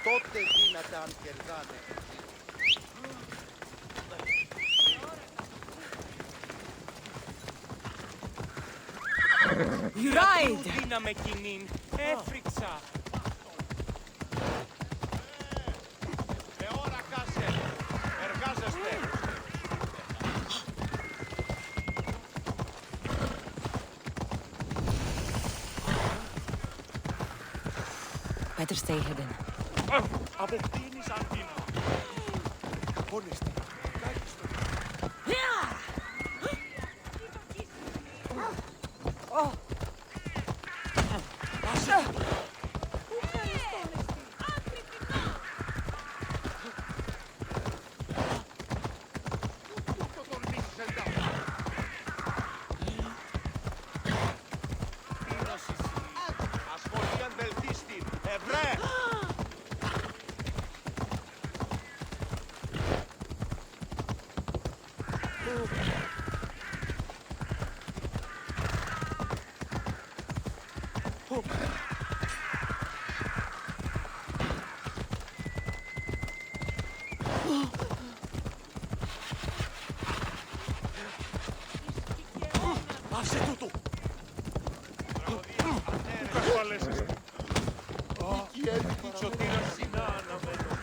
τότε δύνατα αν κερδάνε. Ride! Δύναμε κοινήν. Έφρυξα. Με ώρα κάσε. Εργάζεστε. Better stay hidden. Αποκτήνεις αντίνα. Πόνεστε. Κάκιστο. Ασχολίαν δελτίστην. Ευρέ. Άσε τούτο. Του κασπαλέσαι. Εκεί έρχεται η τσοτήρα συνά αναμένω.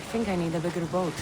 I think I need a bigger boat.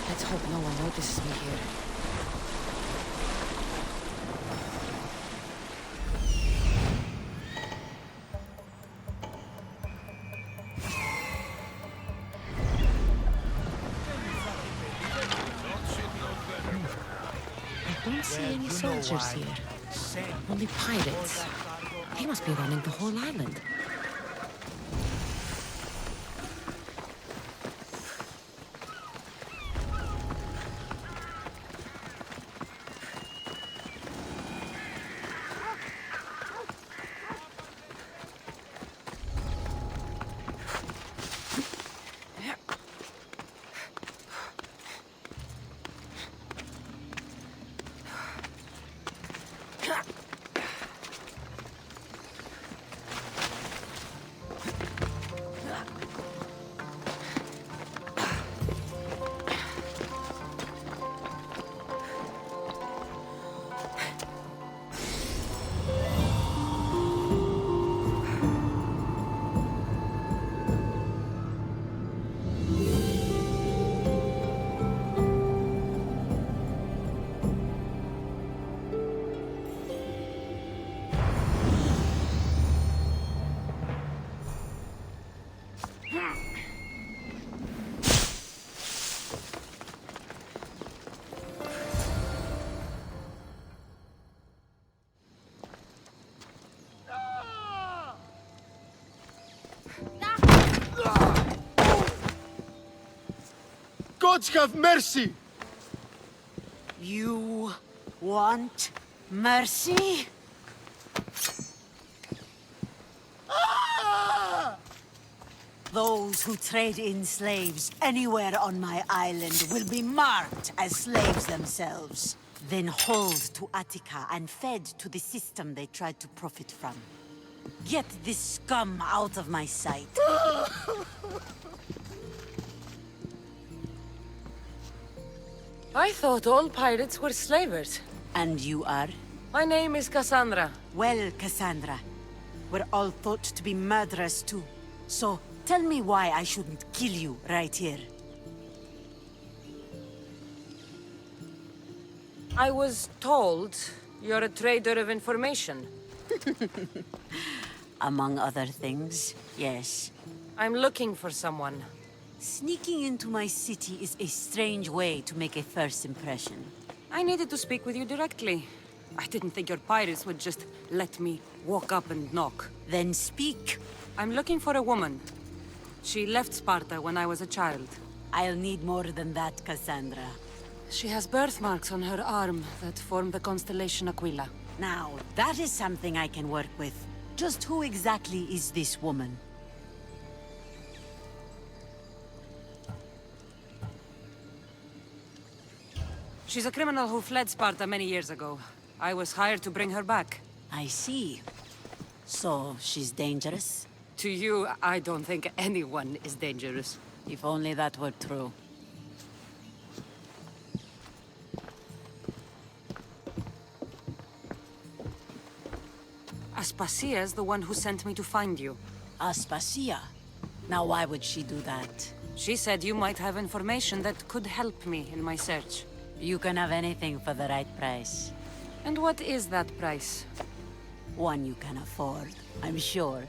Let's hope no one notices me here. I don't see any soldiers here. Only pirates. They must be running the whole island. gods have mercy! You want mercy? Ah! Those who trade in slaves anywhere on my island will be marked as slaves themselves, then hauled to Attica and fed to the system they tried to profit from. Get this scum out of my sight. I thought all pirates were slavers. And you are? My name is Cassandra. Well, Cassandra, we're all thought to be murderers too. So, tell me why I shouldn't kill you right here. I was told you're a trader of information. Among other things, yes. I'm looking for someone. Sneaking into my city is a strange way to make a first impression. I needed to speak with you directly. I didn't think your pirates would just let me walk up and knock. Then speak. I'm looking for a woman. She left Sparta when I was a child. I'll need more than that, Cassandra. She has birthmarks on her arm that form the constellation Aquila. Now, that is something I can work with. Just who exactly is this woman? She's a criminal who fled Sparta many years ago. I was hired to bring her back. I see. So, she's dangerous? To you, I don't think anyone is dangerous. If only that were true. Aspasia's the one who sent me to find you. Aspasia? Now why would she do that? She said you might have information that could help me in my search. You can have anything for the right price. And what is that price? One you can afford, I'm sure.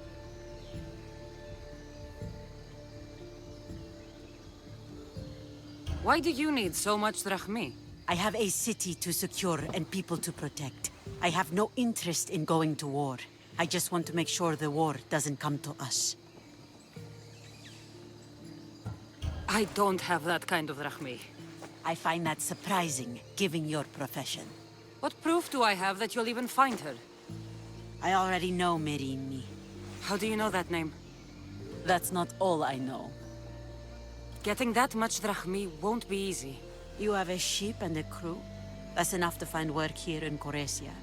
Why do you need so much drachmi? I have a city to secure and people to protect. I have no interest in going to war. I just want to make sure the war doesn't come to us. I don't have that kind of drachmi. I find that surprising, given your profession. What proof do I have that you'll even find her? I already know Merini. How do you know that name? That's not all I know. Getting that much drachmi won't be easy. You have a ship and a crew? That's enough to find work here in Coresia.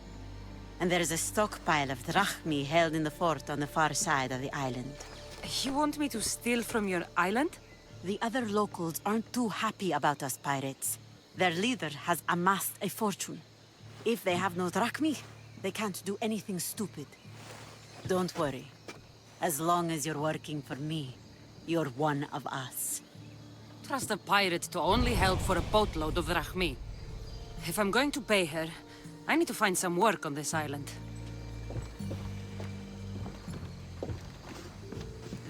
And there is a stockpile of drachmi held in the fort on the far side of the island. You want me to steal from your island? The other locals aren't too happy about us pirates. Their leader has amassed a fortune. If they have no drachmi, they can't do anything stupid. Don't worry. As long as you're working for me, you're one of us. Trust a pirate to only help for a boatload of drachmi. If I'm going to pay her, I need to find some work on this island.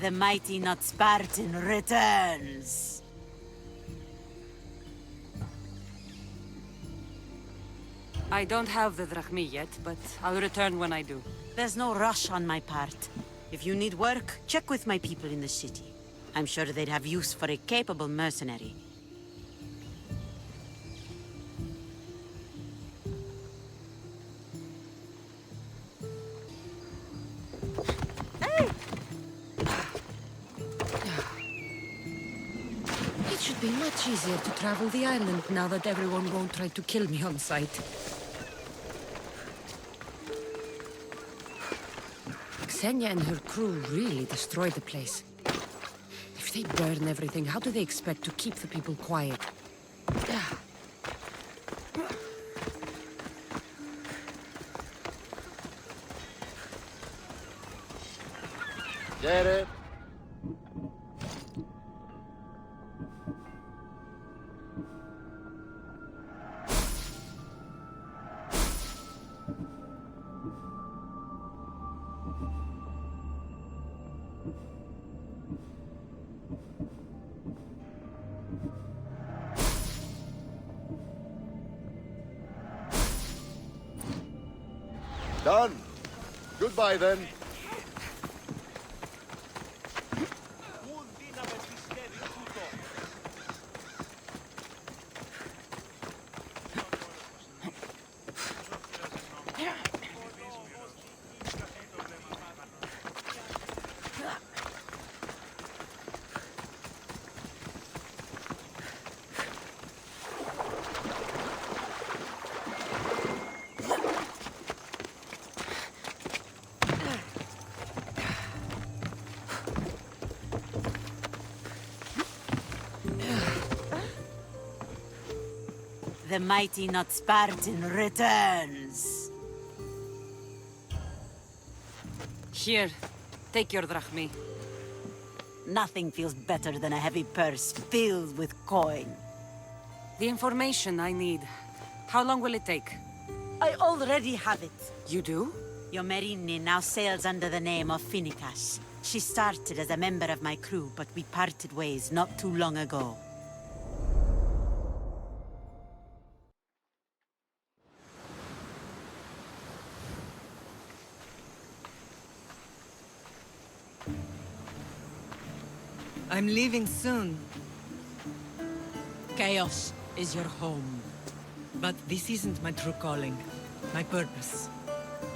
The mighty not Spartan returns! I don't have the drachmi yet, but I'll return when I do. There's no rush on my part. If you need work, check with my people in the city. I'm sure they'd have use for a capable mercenary. It should be much easier to travel the island now that everyone won't try to kill me on sight. Xenia and her crew really destroyed the place. If they burn everything, how do they expect to keep the people quiet? Get it? Done. Goodbye then. The mighty not Spartan returns. Here, take your drachmi. Nothing feels better than a heavy purse filled with coin. The information I need. How long will it take? I already have it. You do? Yomerini now sails under the name of Finikas. She started as a member of my crew, but we parted ways not too long ago. I'm leaving soon. Chaos is your home. But this isn't my true calling. My purpose.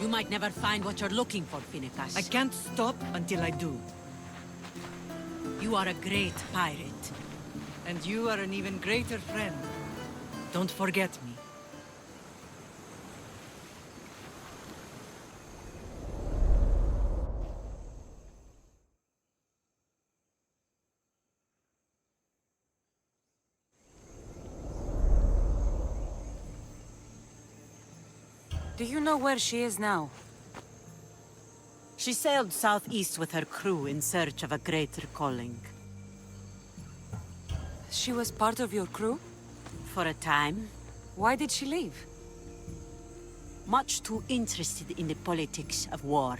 You might never find what you're looking for, Finikas. I can't stop until I do. You are a great pirate. And you are an even greater friend. Don't forget me. Do you know where she is now? She sailed southeast with her crew in search of a greater calling. She was part of your crew? For a time, Why did she leave? much too interested in the politics of war.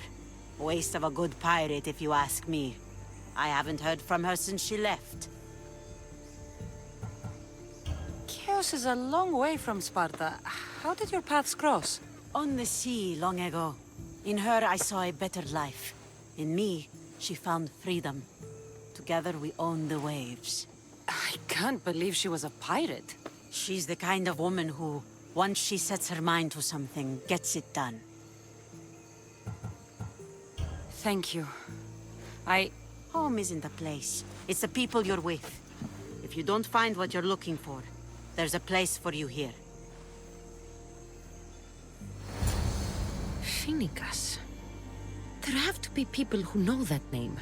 Waste of a good pirate, if you ask me. I haven't heard from her since she left. Chaos is a long way from Sparta. How did your paths cross? On the sea long ago. In her, I saw a better life. In me, she found freedom. Together, we own the waves. I can't believe she was a pirate. She's the kind of woman who, once she sets her mind to something, gets it done. Thank you. Home isn't a place. It's the people you're with. If you don't find what you're looking for, there's a place for you here. Finikas. There have to be people who know that name.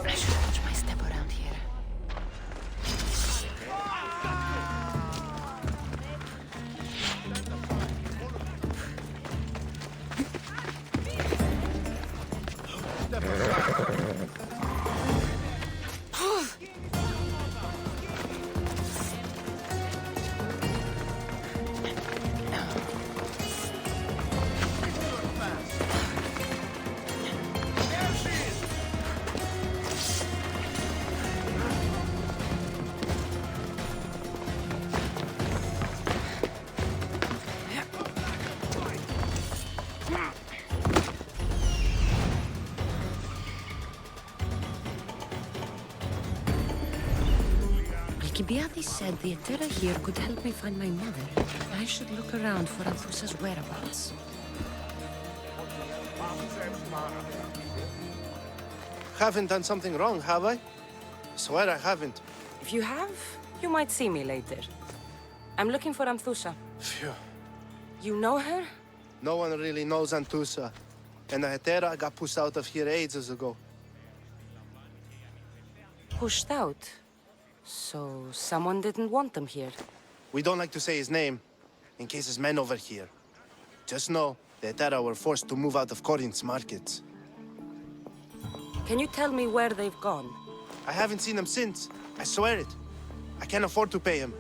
I should watch my step around here. Alcibiades said the Etera here could help me find my mother. I should look around for Althusa's whereabouts. Haven't done something wrong, have I? Swear I haven't. If you have, you might see me later. I'm looking for Amthusa. Phew. You know her? No one really knows Antusa. And the Hetera got pushed out of here ages ago. Pushed out. So someone didn't want them here. We don't like to say his name, in case his men overhear. Just know, the Hetera were forced to move out of Corinth's markets. Can you tell me where they've gone? I haven't seen him since. I swear it. I can't afford to pay him.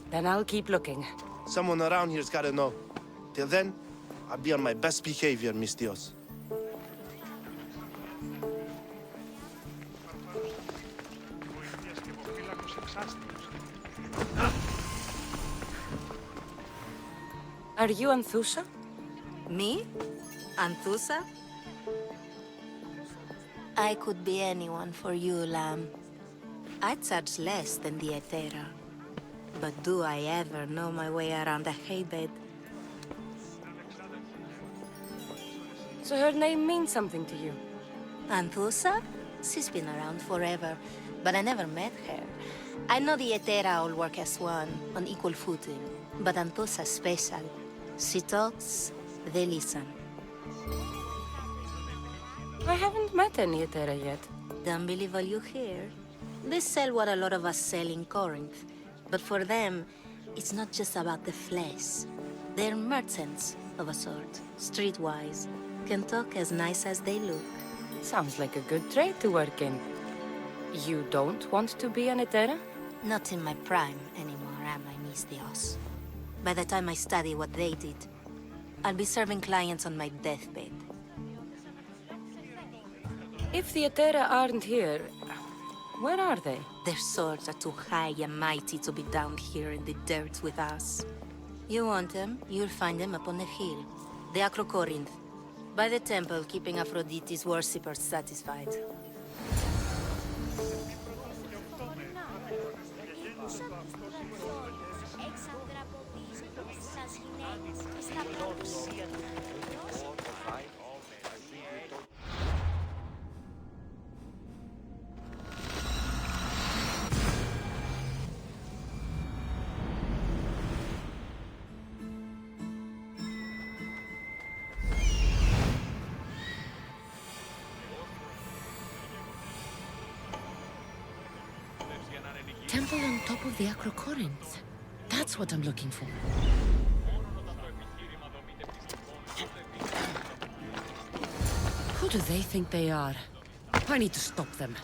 Then I'll keep looking. Someone around here's gotta know. Till then, I'll be on my best behavior, mis Dios. Are you Anthusa? Me? Anthusa? I could be anyone for you, Lamb. I charge less than the Etera. But do I ever know my way around a haybed? So her name means something to you? Anthusa? She's been around forever, but I never met her. I know the Etera all work as one, on equal footing. But Anthusa's special. She talks, they listen. I haven't met any Etera yet. Don't believe all you hear. They sell what a lot of us sell in Corinth. But for them, it's not just about the flesh. They're merchants, of a sort, streetwise. Can talk as nice as they look. Sounds like a good trade to work in. You don't want to be an Etera? Not in my prime anymore, am I, Miss Dios? By the time I study what they did, I'll be serving clients on my deathbed. If the Etera aren't here, where are they? Their swords are too high and mighty to be down here in the dirt with us. You want them, you'll find them up on the hill. The Acrocorinth. By the temple, keeping Aphrodite's worshippers satisfied. Temple on top of the Acrocorinth. That's what I'm looking for. Who do they think they are? I need to stop them.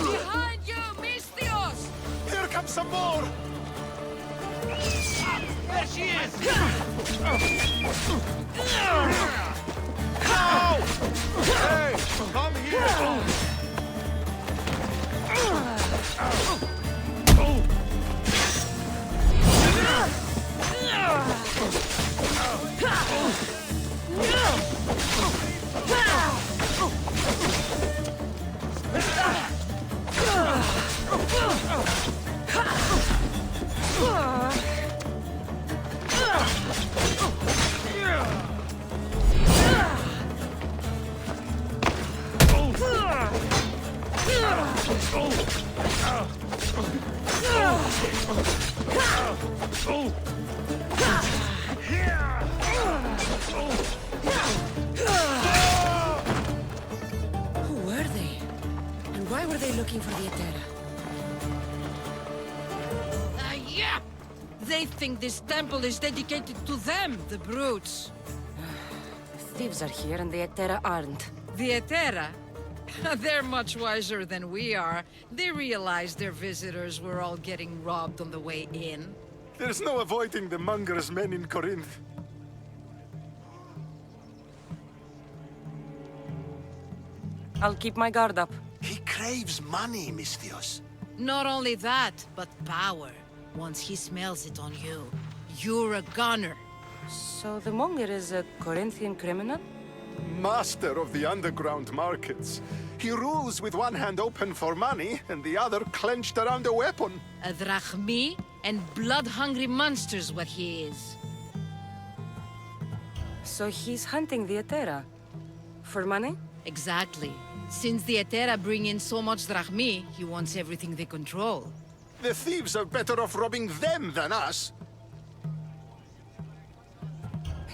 Behind you, Mystios! Here comes some more! There she is! Hey, come here! Who were they? And why were they looking for the Etera? Yeah! They think this temple is dedicated to them, the brutes. The thieves are here and the Etera aren't. The Etera? They're much wiser than we are. They realized their visitors were all getting robbed on the way in. There's no avoiding the monger's men in Corinth. I'll keep my guard up. He craves money, Mystios. Not only that, but power. Once he smells it on you, you're a gunner. So the monger is a Corinthian criminal? Master of the underground markets. He rules with one hand open for money and the other clenched around a weapon. A drachmi and blood-hungry monster's what he is. So he's hunting the Etera. For money? Exactly. Since the Etera bring in so much drachmi, he wants everything they control. The thieves are better off robbing them than us.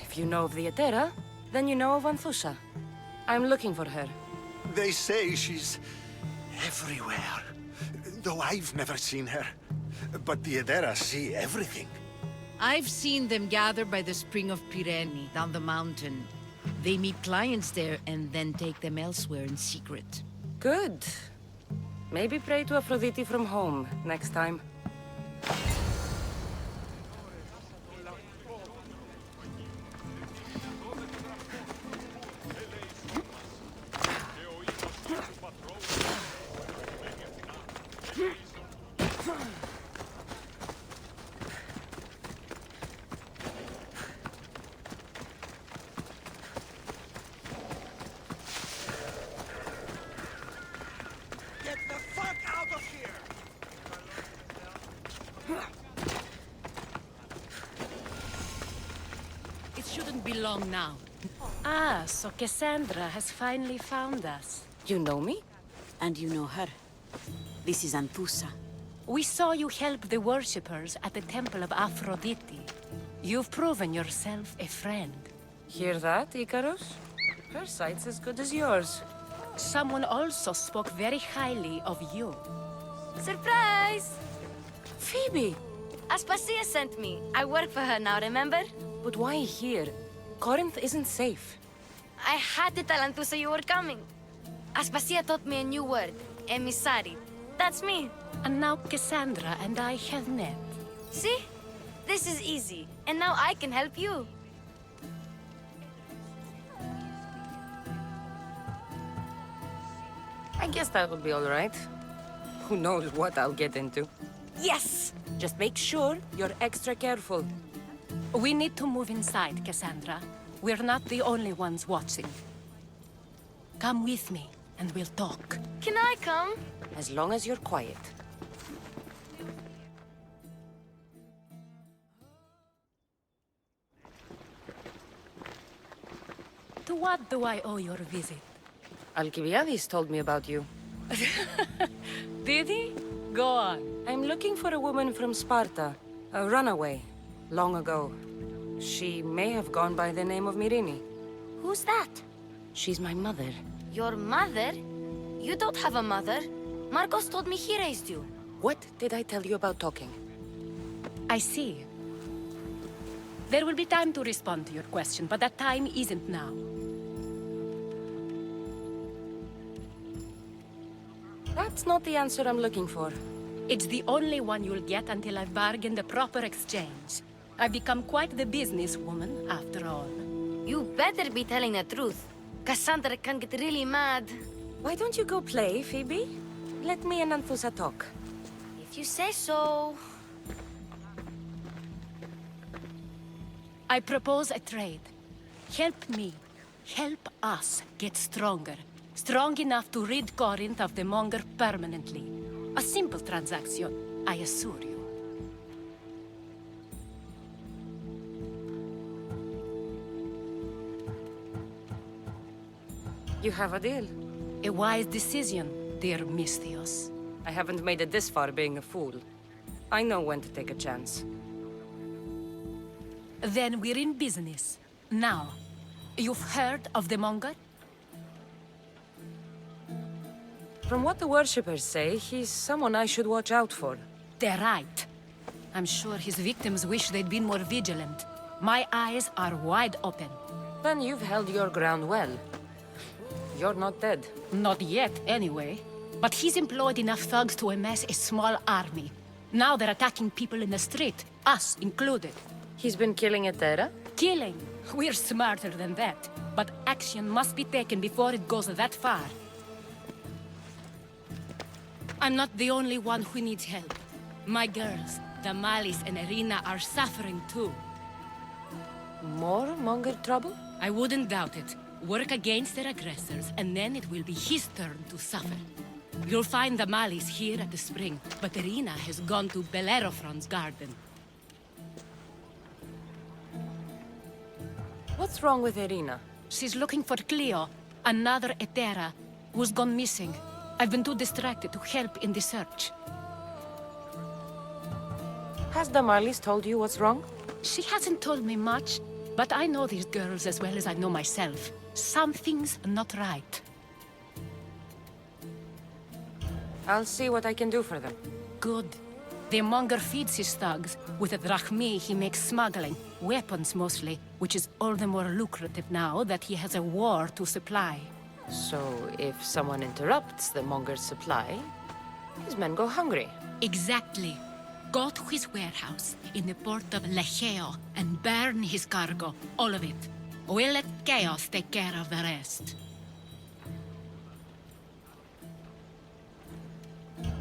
If you know of the Etera, then you know of Anthusa. I'm looking for her. They say she's everywhere, though I've never seen her. But the Edera see everything. I've seen them gather by the spring of Pirene, down the mountain. They meet clients there and then take them elsewhere in secret. Good. Maybe pray to Aphrodite from home next time. Get the fuck out of here! It shouldn't be long now. Ah, so Cassandra has finally found us. You know me? And you know her. This is Anthusa. We saw you help the worshippers at the Temple of Aphrodite. You've proven yourself a friend. Hear that, Icarus? Her sight's as good as yours. Someone also spoke very highly of you. Surprise! Phoebe! Aspasia sent me. I work for her now, remember? But why here? Corinth isn't safe. I had to tell Anthusa you were coming. Aspasia taught me a new word, emissary. That's me. And now Cassandra and I have met. See? This is easy. And now I can help you. I guess that would be all right. Who knows what I'll get into. Yes! Just make sure you're extra careful. We need to move inside, Cassandra. We're not the only ones watching. Come with me, and we'll talk. Can I come? As long as you're quiet. To what do I owe your visit? Alcibiades told me about you. Did he? Go on. I'm looking for a woman from Sparta. A runaway. Long ago. She may have gone by the name of Myrine. Who's that? She's my mother. Your mother? You don't have a mother. Marcos told me he raised you. What did I tell you about talking? I see. There will be time to respond to your question, but that time isn't now. That's not the answer I'm looking for. It's the only one you'll get until I've bargained a proper exchange. I've become quite the businesswoman, after all. You better be telling the truth. Cassandra can get really mad. Why don't you go play, Phoebe? Let me and Anthusa talk. If you say so. I propose a trade. Help me. Help us get stronger. Strong enough to rid Corinth of the Monger permanently. A simple transaction, I assure you. You have a deal. A wise decision, dear Misthios. I haven't made it this far being a fool. I know when to take a chance. Then we're in business. Now, you've heard of the Monger? From what the worshippers say, he's someone I should watch out for. They're right. I'm sure his victims wish they'd been more vigilant. My eyes are wide open. Then you've held your ground well. You're not dead. Not yet, anyway. But he's employed enough thugs to amass a small army. Now they're attacking people in the street, us included. He's been killing Etera? Killing? We're smarter than that. But action must be taken before it goes that far. I'm not the only one who needs help. My girls, Damalis and Irina, are suffering too. More Monger trouble? I wouldn't doubt it. Work against their aggressors, and then it will be his turn to suffer. You'll find Damalis here at the spring, but Irina has gone to Bellerophon's garden. What's wrong with Irina? She's looking for Cleo, another Etera, who's gone missing. I've been too distracted to help in the search. Has Damalis told you what's wrong? She hasn't told me much, but I know these girls as well as I know myself. Something's not right. I'll see what I can do for them. Good. The Monger feeds his thugs. With the drachmi, he makes smuggling. Weapons, mostly, which is all the more lucrative now that he has a war to supply. So, if someone interrupts the Monger's supply, his men go hungry. Exactly. Go to his warehouse in the port of Lecheo and burn his cargo, all of it. We'll let Chaos take care of the rest.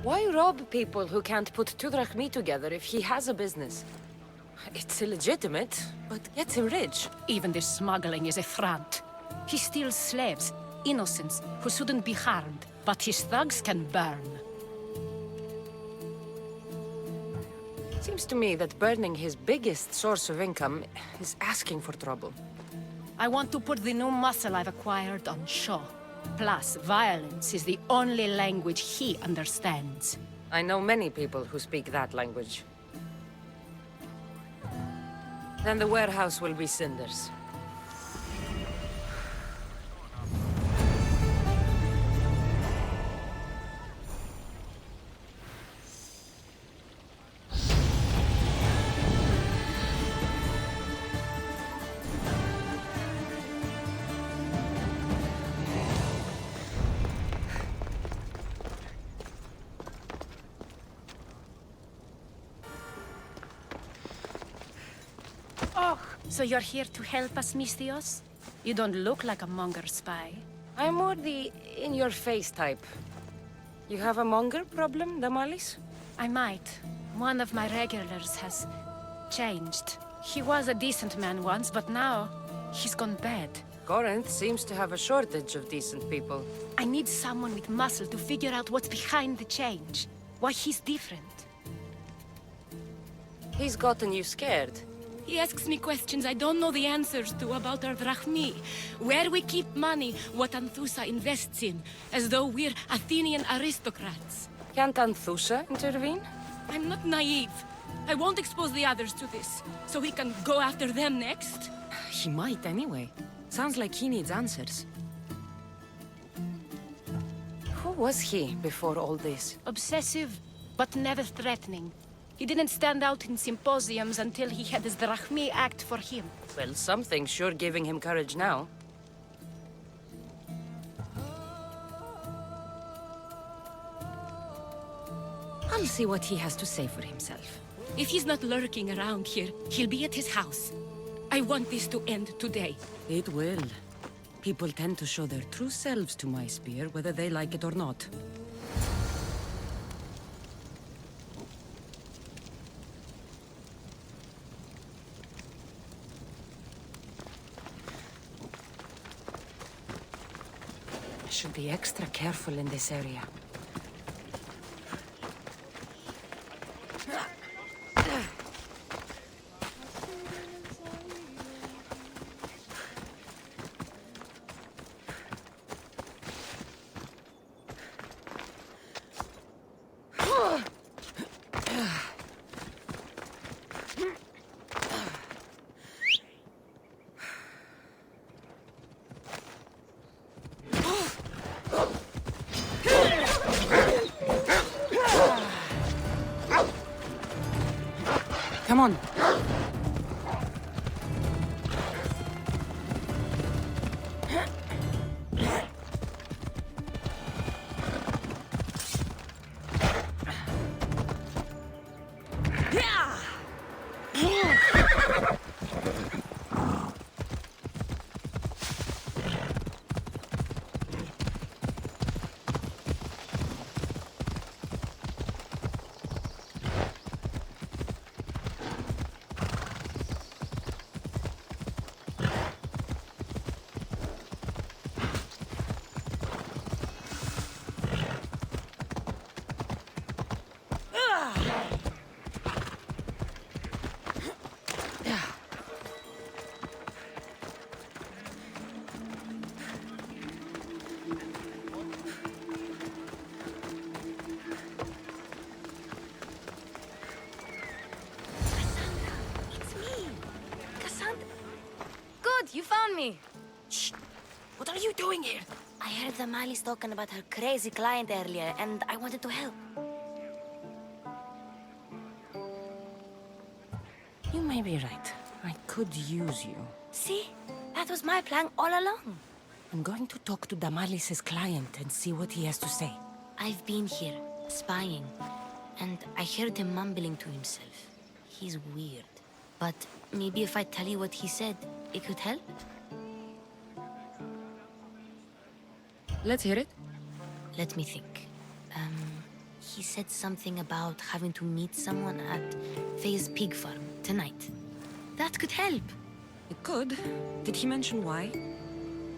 Why rob people who can't put 2 drachmi together if he has a business? It's illegitimate, but gets him rich. Even this smuggling is a front. He steals slaves, innocents, who shouldn't be harmed, but his thugs can burn. Seems to me that burning his biggest source of income is asking for trouble. I want to put the new muscle I've acquired on show. Plus, violence is the only language he understands. I know many people who speak that language. Then the warehouse will be cinders. So you're here to help us, Misthios? You don't look like a monger spy. I'm more the in-your-face type. You have a monger problem, Damalis? I might. One of my regulars has changed. He was a decent man once, but now he's gone bad. Corinth seems to have a shortage of decent people. I need someone with muscle to figure out what's behind the change. Why he's different. He's gotten you scared. He asks me questions I don't know the answers to about our drachmi. Where we keep money, what Anthusa invests in. As though we're Athenian aristocrats. Can't Anthusa intervene? I'm not naive. I won't expose the others to this, so he can go after them next. He might anyway. Sounds like he needs answers. Who was he before all this? Obsessive, but never threatening. He didn't stand out in symposiums until he had his drachmi act for him. Well, something's sure giving him courage now. I'll see what he has to say for himself. If he's not lurking around here, he'll be at his house. I want this to end today. It will. People tend to show their true selves to my spear, whether they like it or not. I should be extra careful in this area. Come on. You found me! Shh! What are you doing here? I heard the Mali's talking about her crazy client earlier, and I wanted to help. You may be right. I could use you. See? That was my plan all along. I'm going to talk to Damalis's client and see what he has to say. I've been here, spying, and I heard him mumbling to himself. He's weird. But maybe if I tell you what he said, it could help? Let's hear it. Let me think. He said something about having to meet someone at Faye's pig farm tonight. That could help. It could. Did he mention why?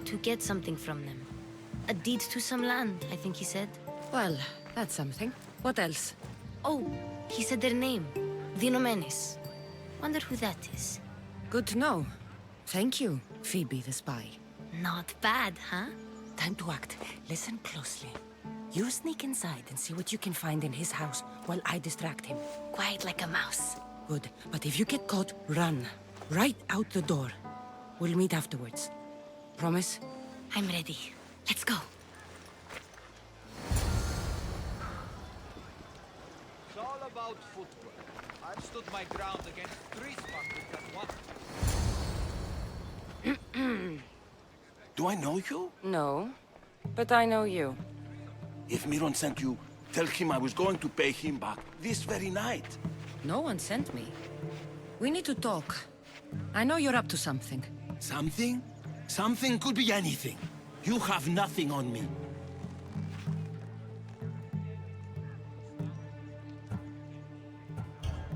To get something from them. A deed to some land, I think he said. Well, that's something. What else? Oh, he said their name. The Nomenes. Wonder who that is. Good to know. Thank you, Phoebe the spy. Not bad, huh? Time to act. Listen closely. You sneak inside and see what you can find in his house while I distract him. Quiet like a mouse. Good. But if you get caught, run. Right out the door. We'll meet afterwards. Promise? I'm ready. Let's go. It's all about footwork. I've stood my ground against 3 sparklers at once. Do I know you? No, but I know you. If Miron sent you, tell him I was going to pay him back this very night. No one sent me. We need to talk. I know you're up to something. Something? Something could be anything. You have nothing on me.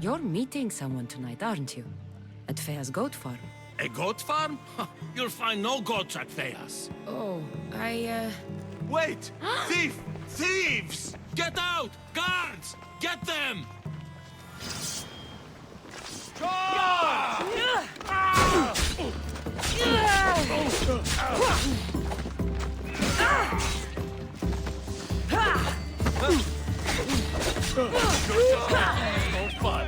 You're meeting someone tonight, aren't you? At Fea's goat farm. A goat farm? You'll find no goats at Thea's. Oh, Wait! Thief! Thieves! Get out! Guards! Get them! No fun.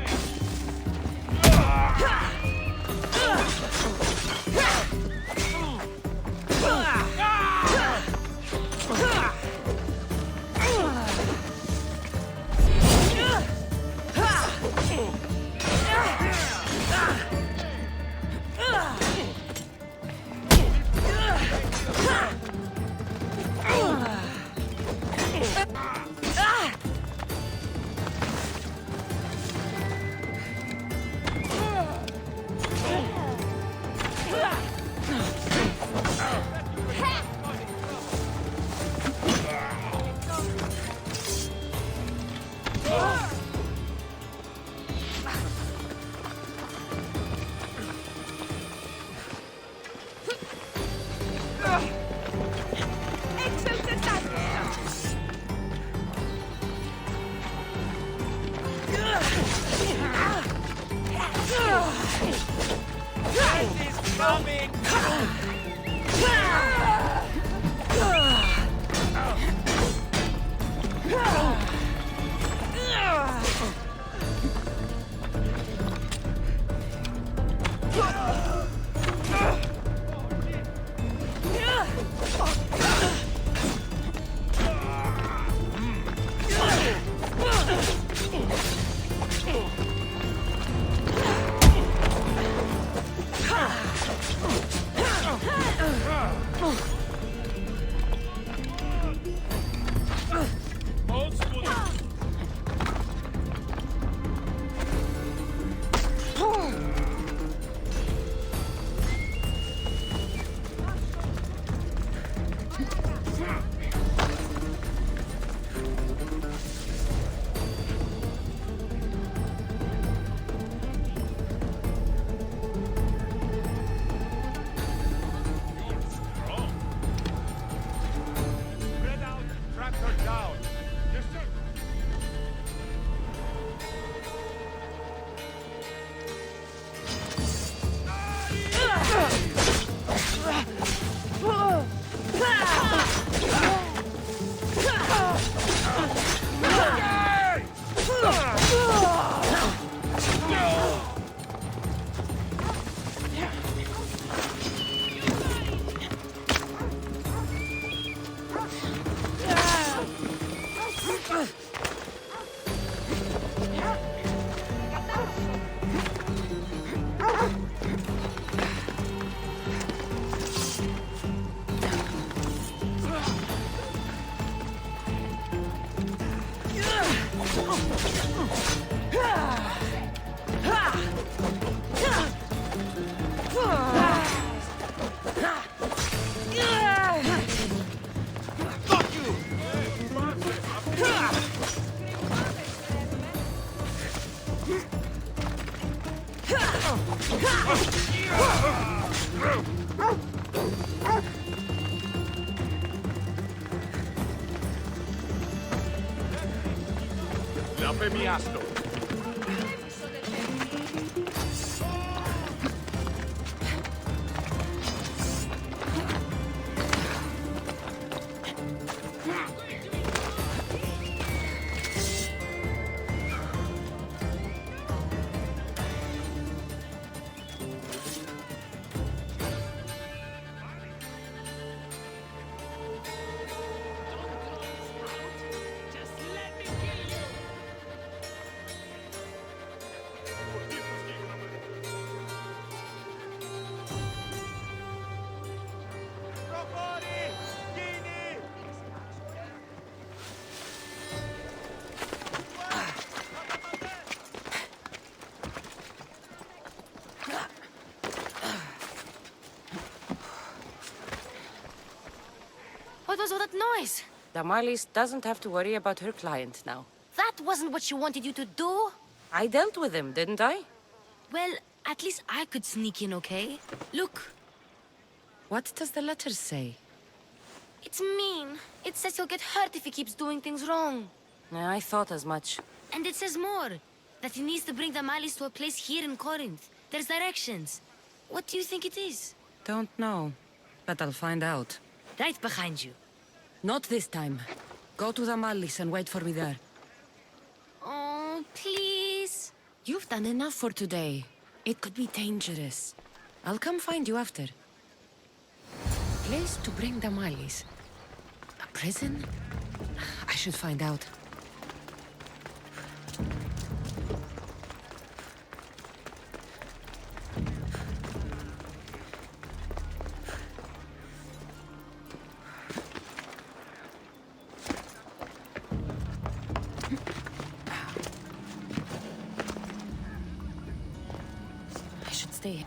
Dame mi asno. What was all that noise? Damalis doesn't have to worry about her client now. That wasn't what she wanted you to do. I dealt with him, didn't I? Well, at least I could sneak in, okay? Look. What does the letter say? It's mean. It says he'll get hurt if he keeps doing things wrong. I thought as much. And it says more. That he needs to bring Damalis to a place here in Corinth. There's directions. What do you think it is? Don't know, but I'll find out. Right behind you. Not this time. Go to Damalis and wait for me there. Oh, please. You've done enough for today. It could be dangerous. I'll come find you after. Place to bring Damalis. A prison? I should find out. I should stay.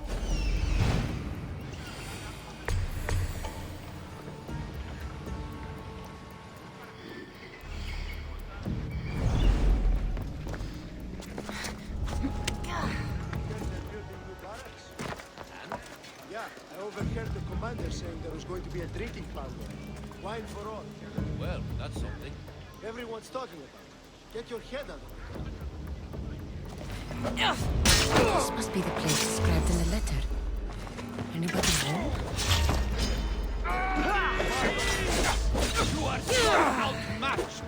Yeah, I overheard the commander saying there was going to be a drinking bar there. Wine for all. Well, that's something. Everyone's talking about it. Get your head out of the car. This must be the place described in the letter. Anybody home? You are so outmatched!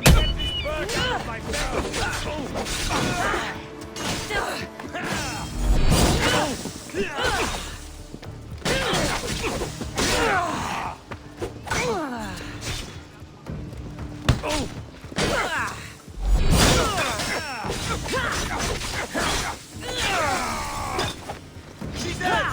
Get this bird out of my She's dead!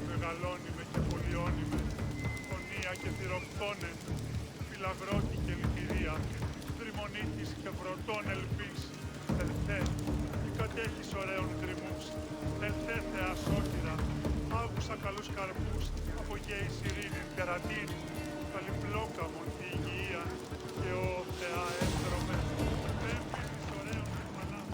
Μεγαλώνει και πολιώνει με, φωνία και θηροκτώνε, φυλαγρώτη και λυπηρία, τριμονίτης και βρωτών ελπίς, ελθέ, ή κατέχεις ωραίων δρυμούς, ελθέ θεά σόκυρα, άκουσα καλούς καρπούς, από γέης ειρήνην τερατήν, καλυπλόκαμον τη υγεία, και ο θεά έστρωμε, πέμπης της ωραίων κεφαλάς.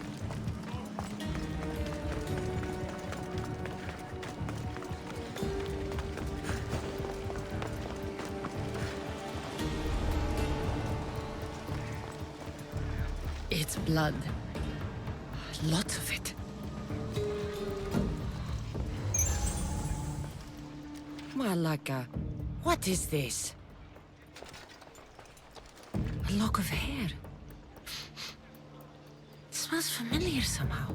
It's blood. Lots of it. Malaka, what is this? A lock of hair. It smells familiar somehow.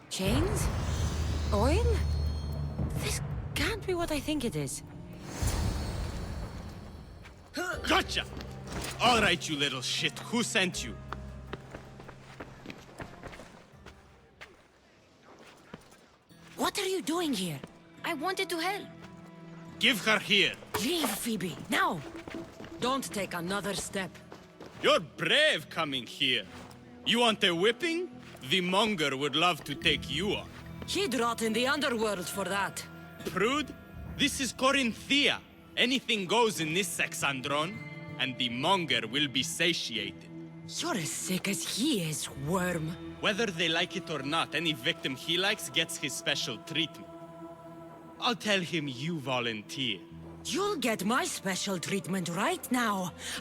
Chains? Oil? This can't be what I think it is. Gotcha! All right, you little shit. Who sent you? What are you doing here? I wanted to help. Give her here. Leave, Phoebe, now! Don't take another step. You're brave coming here. You want a whipping? The monger would love to take you on. He'd rot in the underworld for that. Prude, this is Corinthia. Anything goes in this Sexandron, and the monger will be satiated. You're as sick as he is, worm. Whether they like it or not, any victim he likes gets his special treatment. I'll tell him you volunteer. You'll get my special treatment right now.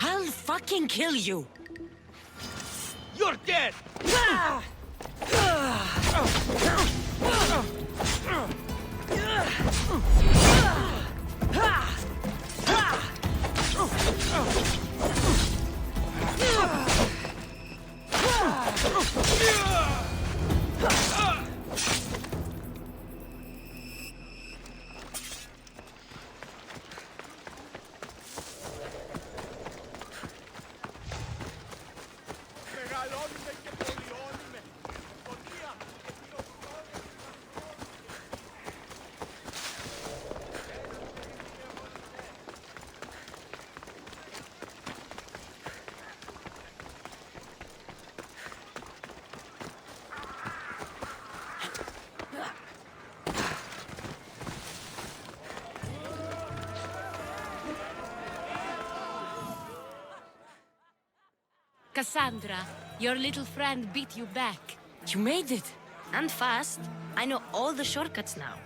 I'll fucking kill you. You're dead! Ah! Μεγαλώνει και πολιώνει με, φωνία και θηροκτώνε. Cassandra, your little friend beat you back. You made it. And fast. I know all the shortcuts now.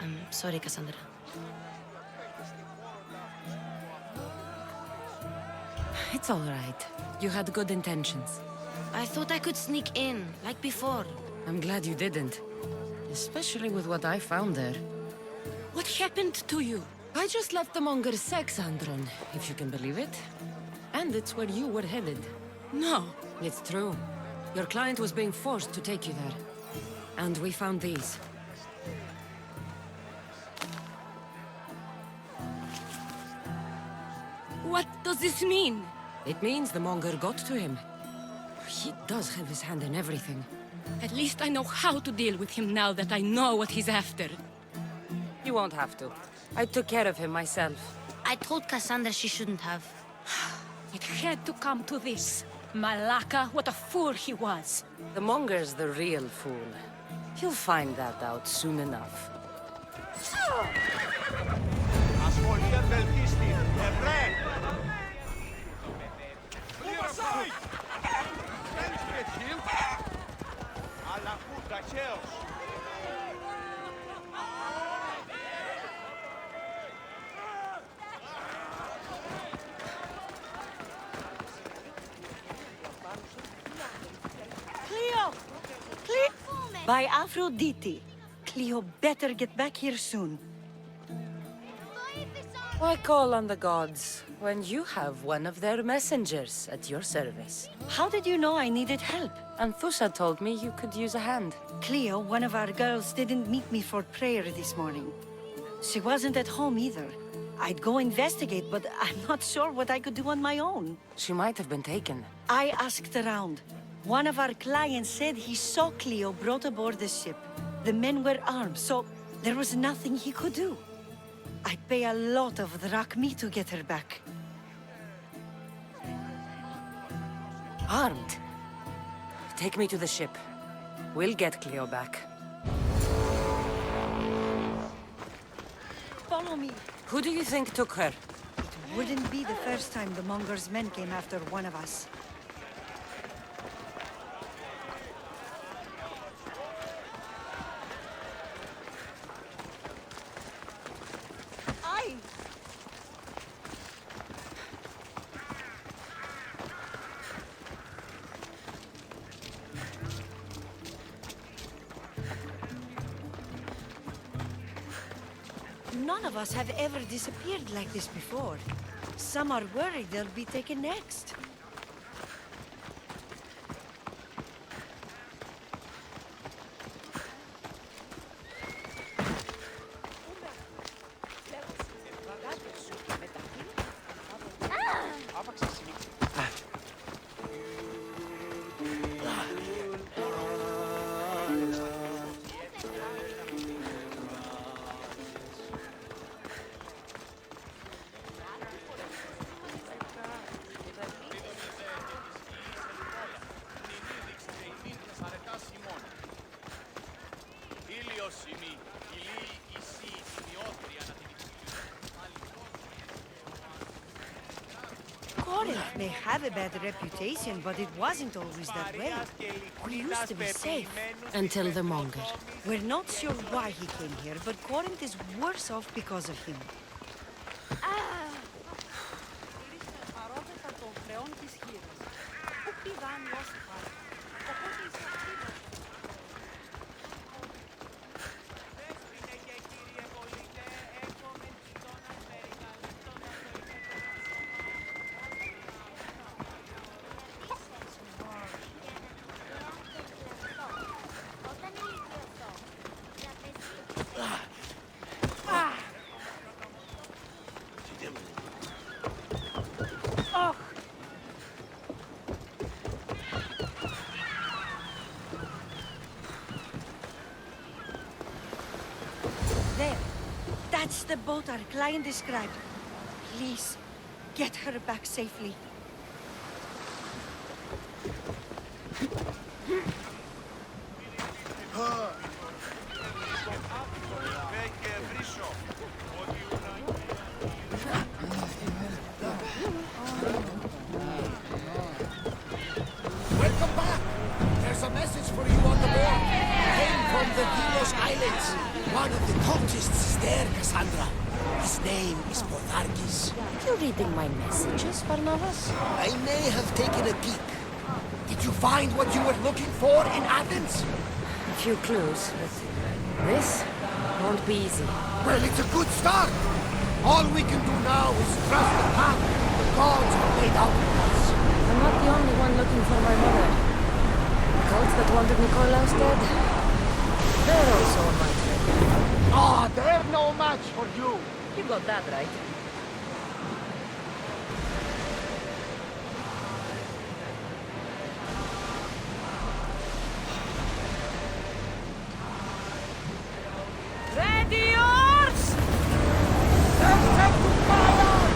I'm sorry, Cassandra. It's all right. You had good intentions. I thought I could sneak in, like before. I'm glad you didn't. Especially with what I found there. What happened to you? I just left the monger's Sexandron, if you can believe it. And it's where you were headed. No. It's true. Your client was being forced to take you there. And we found these. What does this mean? It means the monger got to him. He does have his hand in everything. At least I know how to deal with him now that I know what he's after. You won't have to. I took care of him myself. I told Cassandra she shouldn't have. It had to come to this. Malaka, what a fool he was. The Monger's the real fool. He'll find that out soon enough. Ασχολία βελτίστη. Ευρέ! Αλλά κούτα χέος. Cleo! Cleo! By Aphrodite. Cleo better get back here soon. Why call on the gods when you have one of their messengers at your service? How did you know I needed help? Anthusa told me you could use a hand. Cleo, one of our girls, didn't meet me for prayer this morning. She wasn't at home either. I'd go investigate, but I'm not sure what I could do on my own. She might have been taken. I asked around. One of our clients said he saw Cleo brought aboard the ship. The men were armed, so there was nothing he could do. I'd pay a lot of drachmi to get her back. Armed? Take me to the ship. We'll get Cleo back. Follow me. Who do you think took her? It wouldn't be the first time the Monger's men came after one of us. None of us have ever disappeared like this before. Some are worried they'll be taken next. Corinth may have a bad reputation, but it wasn't always that way. We used to be safe. Until the Monger. We're not sure why he came here, but Corinth is worse off because of him. There. That's the boat our client described. Please, get her back safely. Welcome back! There's a message for you on the board. Came from the Delos Islands. One of the cultists is there, Cassandra. His name is Potharkis. You reading my messages, Barnabas? I may have taken a peek. Did you find what you were looking for in Athens? A few clues, but this won't be easy. Well, it's a good start. All we can do now is trust the path the gods have laid out for us. I'm not the only one looking for my mother. The cult that wanted Nikolaus dead, they're also on my trail. Ah, they're no match for you. You got that right. Ready, yours! Set to fire!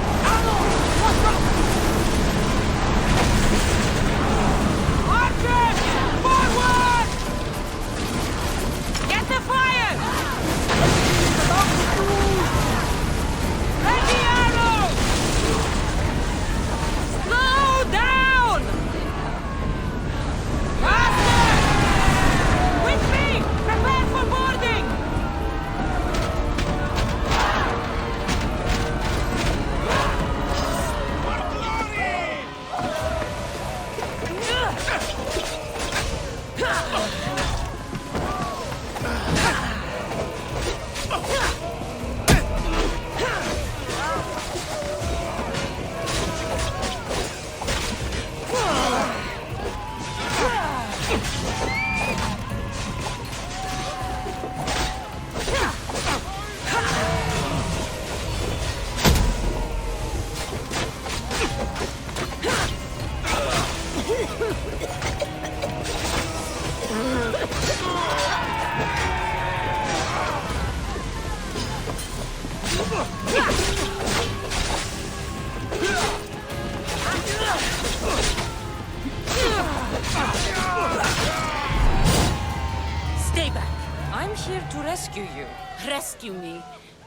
rescue me.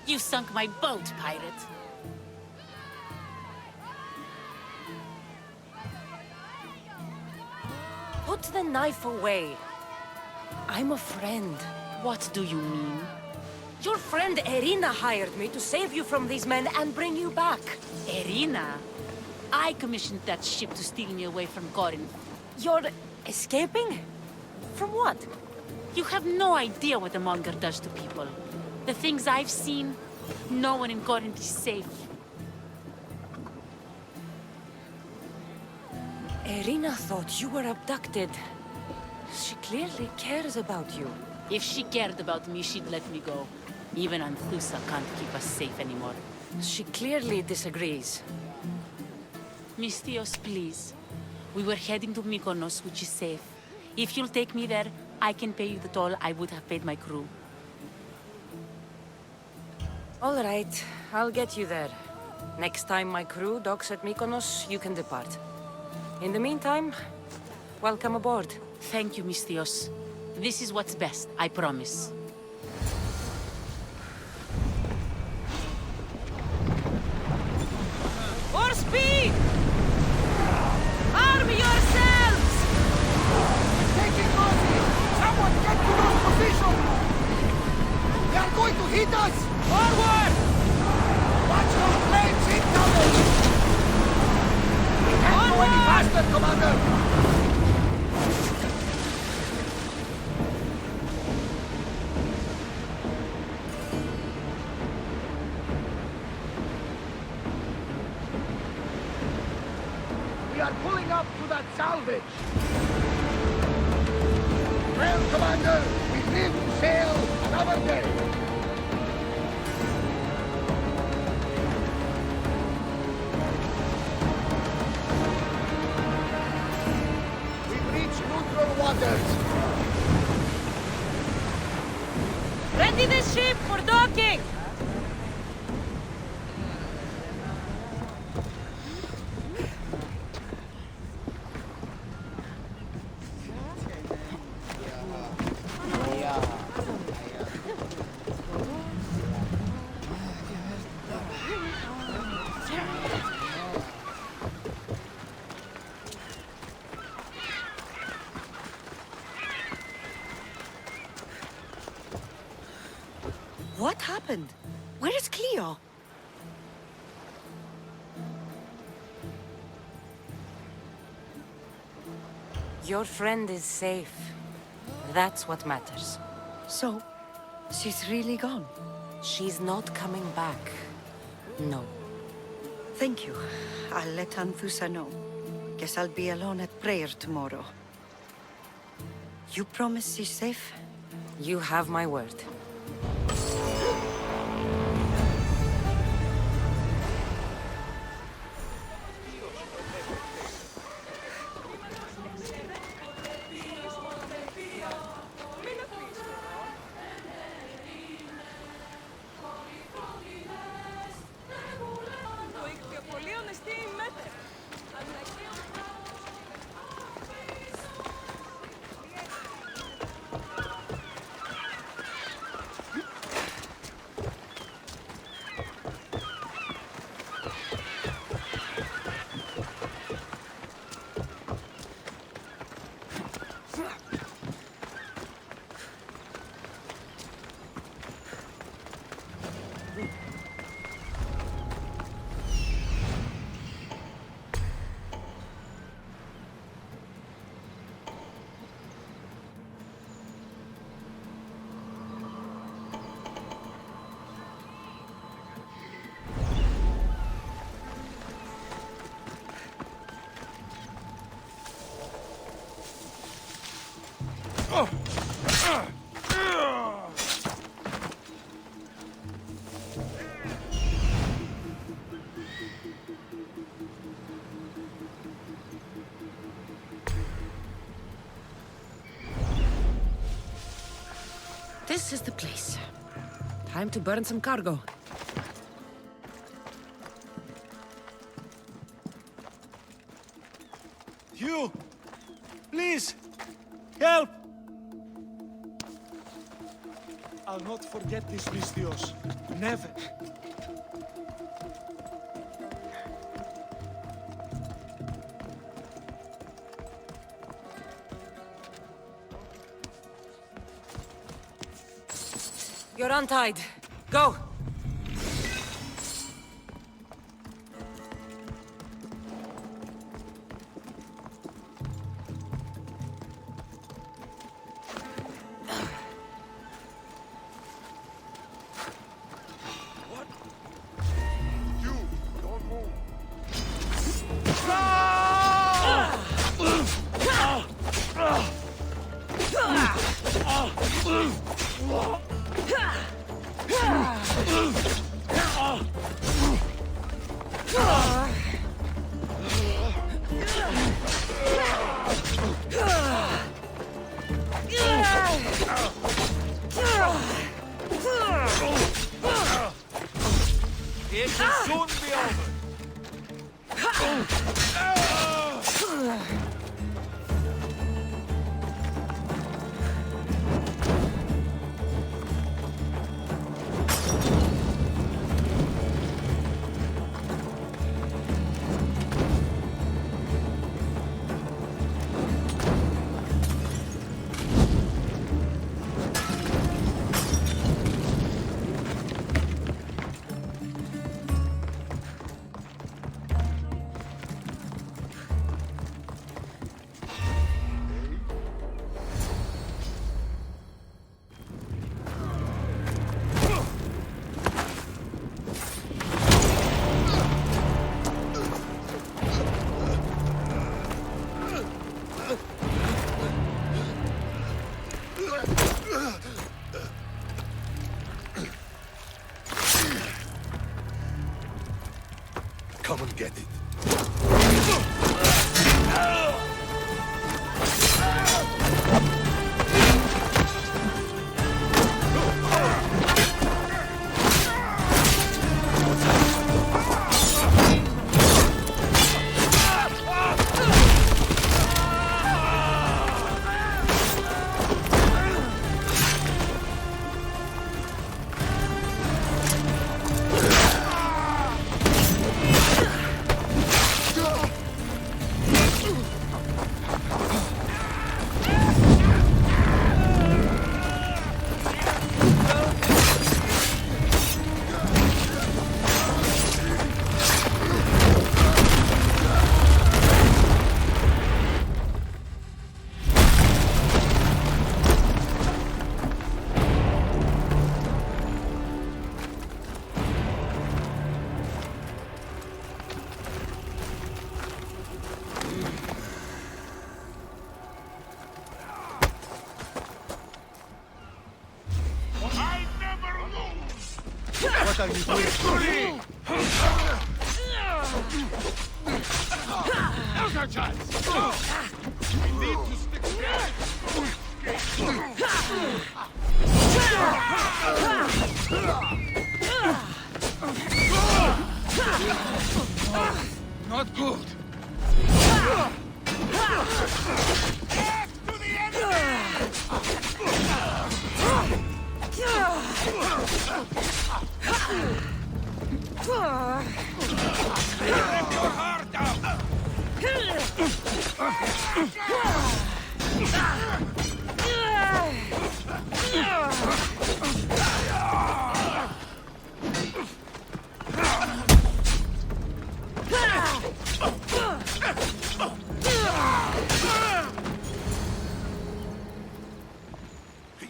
You sunk my boat, pirate. Put the knife away. I'm a friend. What do you mean? Your friend Irina hired me to save you from these men and bring you back. Irina? I commissioned that ship to steal me away from Corinth. You're escaping? From what? You have no idea what the Monger does to people. The things I've seen, no one in Corinth is safe. Irina thought you were abducted. She clearly cares about you. If she cared about me, she'd let me go. Even Anthusa can't keep us safe anymore. She clearly disagrees. Misthios, please. We were heading to Mykonos, which is safe. If you'll take me there, I can pay you the toll I would have paid my crew. All right, I'll get you there. Next time my crew docks at Mykonos, you can depart. In the meantime, welcome aboard. Thank you, Misthios. This is what's best, I promise. For speed! Arm yourselves! Take it, Rosie! Someone get to those positions! They are going to hit us! Forward! Watch those flames incoming! We can't go any faster, Commander! We are pulling up to that salvage! Well, Commander, we live to sail another day! We've reached neutral waters! Ready the ship for docking! What happened? Where is Cleo? Your friend is safe. That's what matters. So, she's really gone? She's not coming back. No. Thank you. I'll let Anthusa know. Guess I'll be alone at prayer tomorrow. You promise she's safe? You have my word. This is the place. Time to burn some cargo. You! Please! Help! I'll not forget this, Misthios. Never. You're untied. Go! It will soon be over. Come and get it. What are you doing? Now's our chance. We need to stick Not good. to the enemy! Rip your heart out!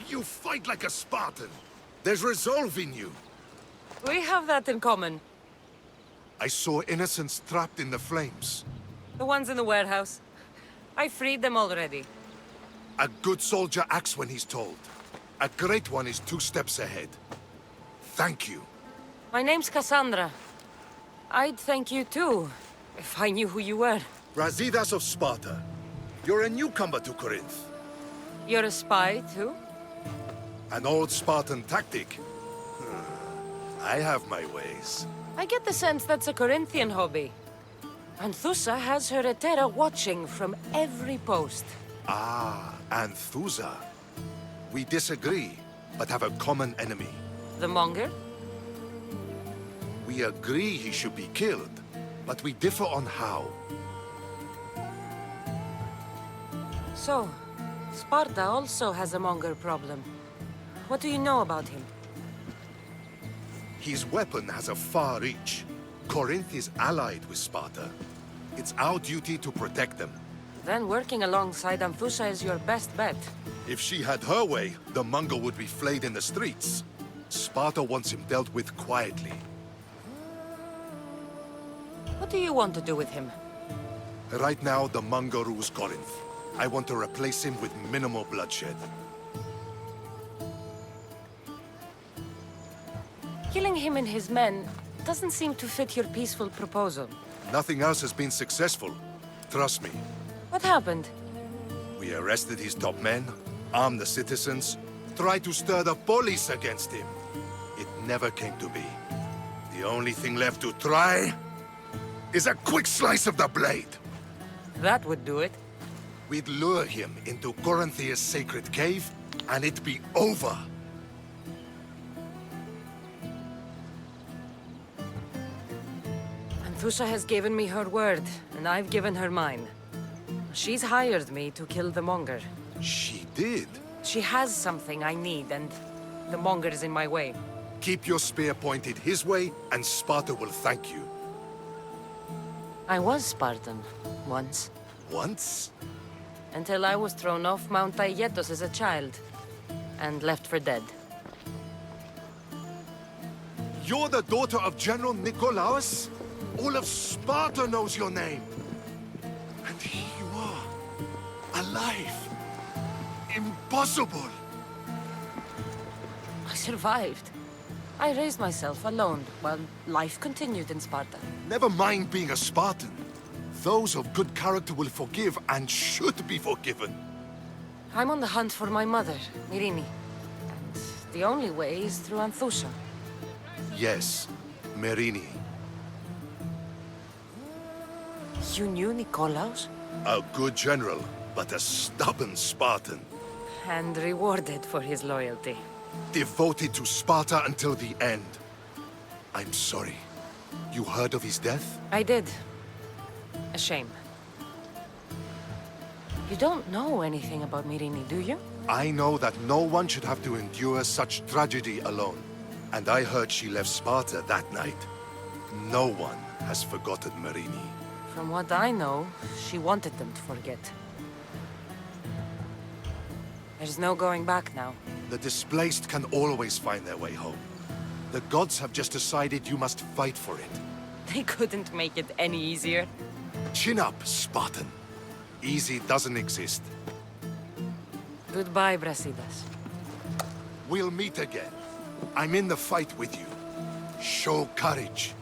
You fight like a Spartan. There's resolve in you. We have that in common. I saw innocents trapped in the flames. The ones in the warehouse. I freed them already. A good soldier acts when he's told. A great one is 2 steps ahead. Thank you. My name's Cassandra. I'd thank you too, if I knew who you were. Razidas of Sparta. You're a newcomer to Corinth. You're a spy too? An old Spartan tactic. I have my ways. I get the sense that's a Corinthian hobby. Anthusa has her Etera watching from every post. Ah, Anthusa. We disagree. but have a common enemy. The Monger? We agree he should be killed, but we differ on how. So, Sparta also has a Monger problem. What do you know about him? His weapon has a far reach. Corinth is allied with Sparta. It's our duty to protect them. Then working alongside Amphusa is your best bet. If she had her way, the Mongol would be flayed in the streets. Sparta wants him dealt with quietly. What do you want to do with him? Right now, the Mongol rules Corinth. I want to replace him with minimal bloodshed. Killing him and his men doesn't seem to fit your peaceful proposal. Nothing else has been successful. Trust me. What happened? We arrested his top men, armed the citizens, tried to stir the police against him. It never came to be. The only thing left to try is a quick slice of the blade. That would do it. We'd lure him into Corinthia's sacred cave, and it'd be over. Amphusa has given me her word, and I've given her mine. She's hired me to kill the Monger. She did? She has something I need, and the Monger is in my way. Keep your spear pointed his way, and Sparta will thank you. I was Spartan, once. Once? Until I was thrown off Mount Aietos as a child, and left for dead. You're the daughter of General Nikolaos? All of Sparta knows your name. And here you are, alive. Impossible! I survived. I raised myself alone, while life continued in Sparta. Never mind being a Spartan. Those of good character will forgive and should be forgiven. I'm on the hunt for my mother, Myrini. And the only way is through Amphusa. Yes, Myrini. You knew Nikolaos? A good general, but a stubborn Spartan. And rewarded for his loyalty. Devoted to Sparta until the end. I'm sorry. You heard of his death? I did. A shame. You don't know anything about Myrini, do you? I know that no one should have to endure such tragedy alone. And I heard she left Sparta that night. No one has forgotten Myrini. From what I know, she wanted them to forget. There's no going back now. The displaced can always find their way home. The gods have just decided you must fight for it. They couldn't make it any easier. Chin up, Spartan. Easy doesn't exist. Goodbye, Brasidas. We'll meet again. I'm in the fight with you. Show courage.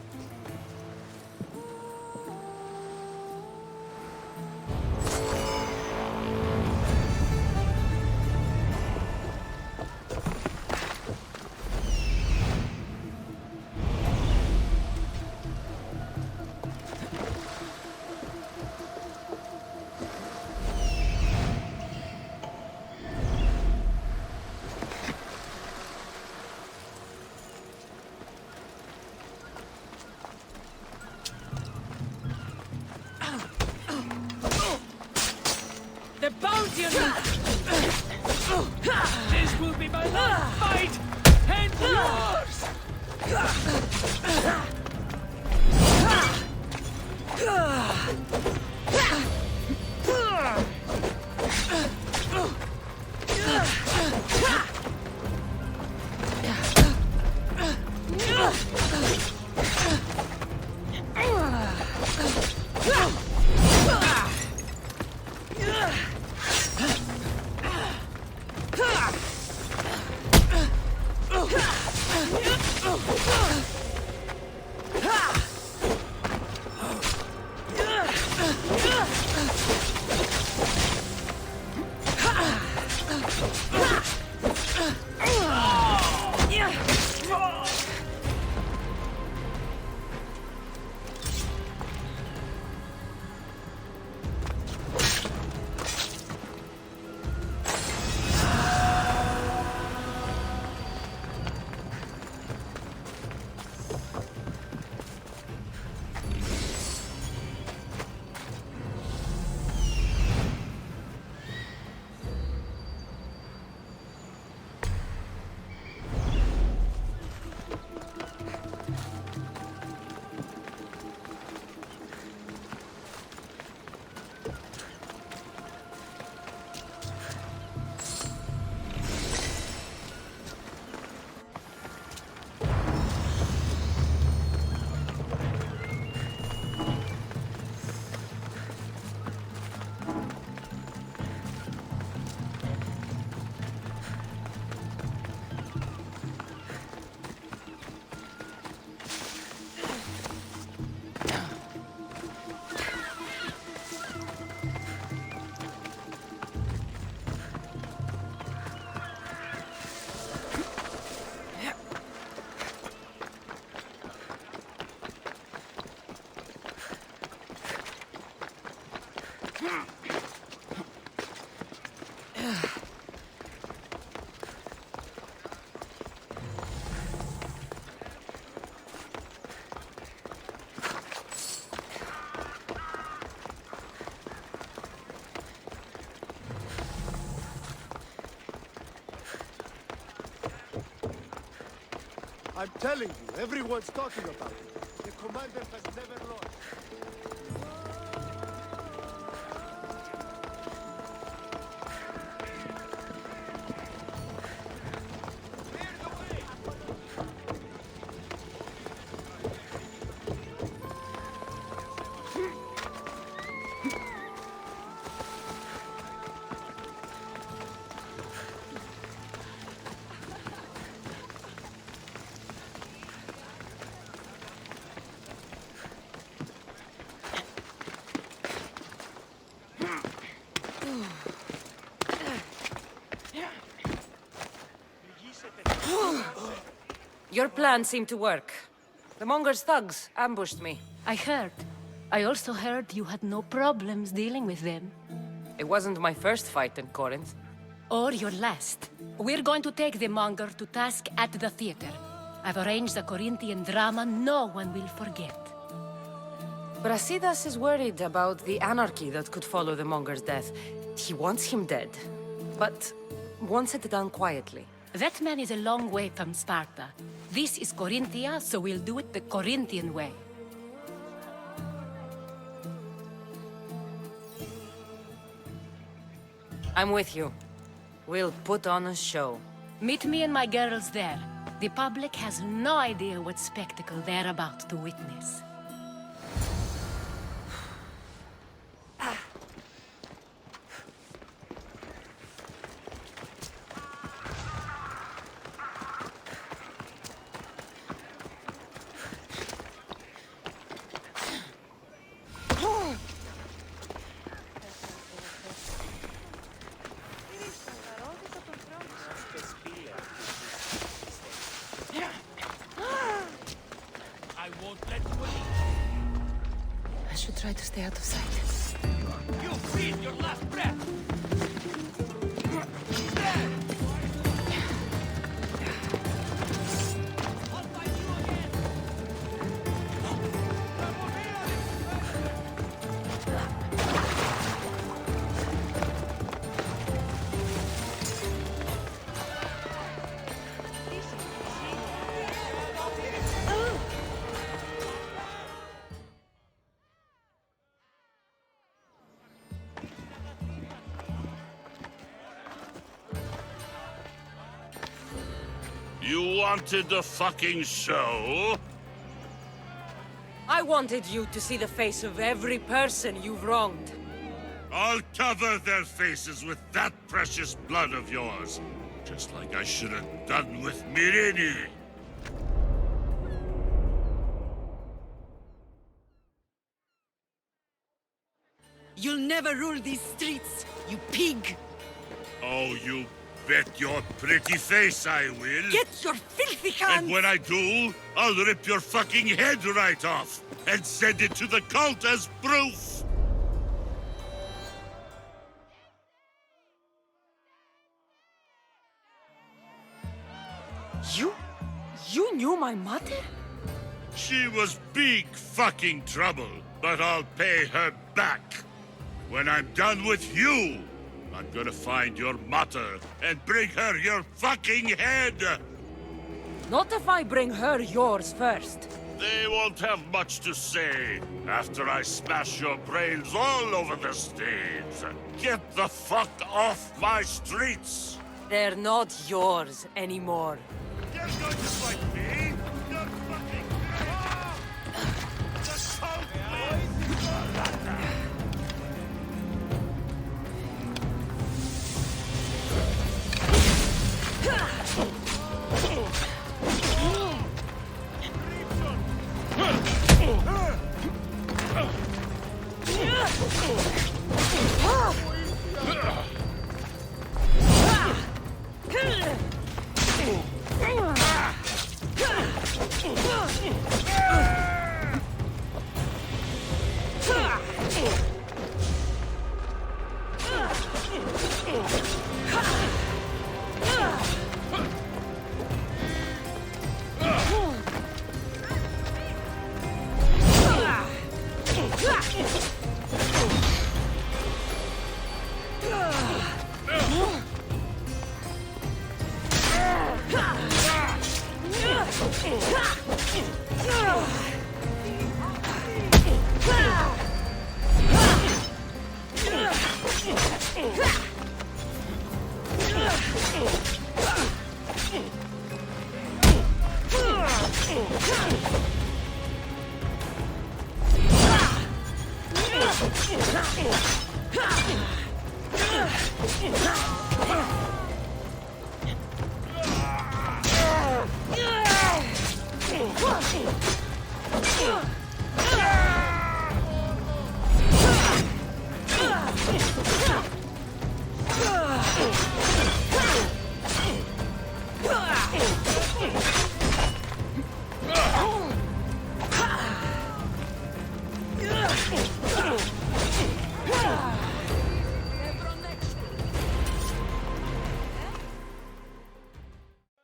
I'm telling you, everyone's talking about it. The commander has never lost. Your plan seemed to work. The Monger's thugs ambushed me. I heard. I also heard you had no problems dealing with them. It wasn't my first fight in Corinth. Or your last. We're going to take the Monger to task at the theater. I've arranged a Corinthian drama no one will forget. Brasidas is worried about the anarchy that could follow the Monger's death. He wants him dead, but wants it done quietly. That man is a long way from Sparta. This is Corinthia, so we'll do it the Corinthian way. I'm with you. We'll put on a show. Meet me and my girls there. The public has no idea what spectacle they're about to witness. I should try to stay out of sight. You feel your last breath! You wanted the fucking show? I wanted you to see the face of every person you've wronged. I'll cover their faces with that precious blood of yours. Just like I should have done with Myreni. You'll never rule these streets, you pig! Oh, you bet your pretty face I will. Get your filthy hands! And when I do, I'll rip your fucking head right off and send it to the cult as proof. You knew my mother? She was big fucking trouble, but I'll pay her back. When I'm done with you, I'm gonna find your mother and bring her your fucking head! Not if I bring her yours first. They won't have much to say after I smash your brains all over the stage. Get the fuck off my streets! They're not yours anymore. You're going to fight me? You're fucking... Just hold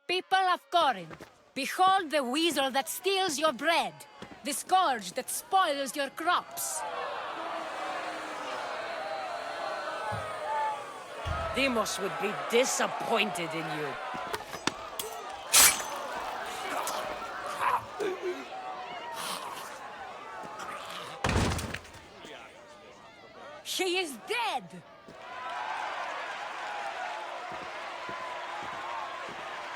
People of Corinth, behold the weasel that steals your bread, the scourge that spoils your crops. Demos would be disappointed in you. He is dead!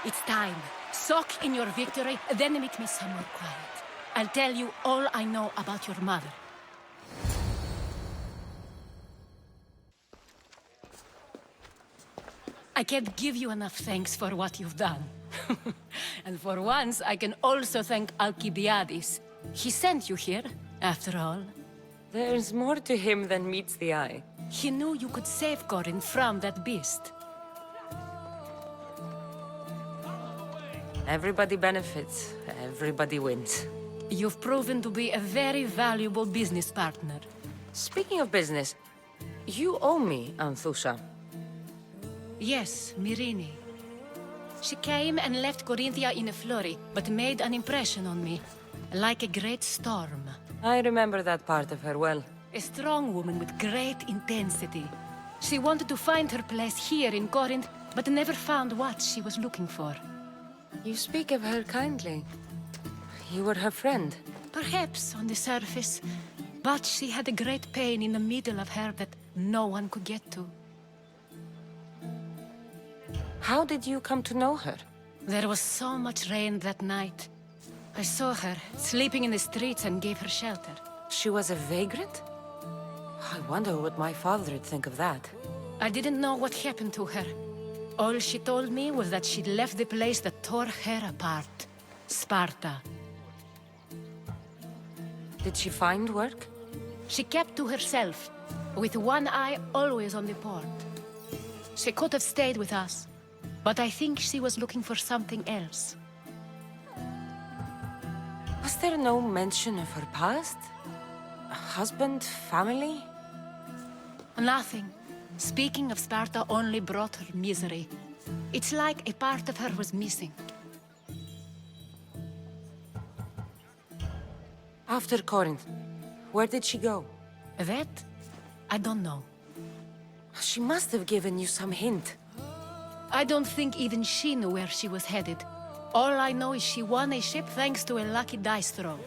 It's time. Soak in your victory, then meet me somewhere quiet. I'll tell you all I know about your mother. I can't give you enough thanks for what you've done. And for once, I can also thank Alcibiades. He sent you here, after all. There's more to him than meets the eye. He knew you could save Corinth from that beast. Everybody benefits, everybody wins. You've proven to be a very valuable business partner. Speaking of business, you owe me, Anthusa. Yes, Myrine. She came and left Corinthia in a flurry, but made an impression on me, like a great storm. I remember that part of her well. A strong woman with great intensity. She wanted to find her place here in Corinth, but never found what she was looking for. You speak of her kindly. You were her friend. Perhaps on the surface, but she had a great pain in the middle of her that no one could get to. How did you come to know her? There was so much rain that night. I saw her, sleeping in the streets, and gave her shelter. She was a vagrant? I wonder what my father would think of that. I didn't know what happened to her. All she told me was that she'd left the place that tore her apart. Sparta. Did she find work? She kept to herself, with one eye always on the port. She could have stayed with us, but I think she was looking for something else. Was there no mention of her past? A husband, family? Nothing. Speaking of Sparta only brought her misery. It's like a part of her was missing. After Corinth, where did she go? That? I don't know. She must have given you some hint. I don't think even she knew where she was headed. All I know is she won a ship thanks to a lucky dice throw.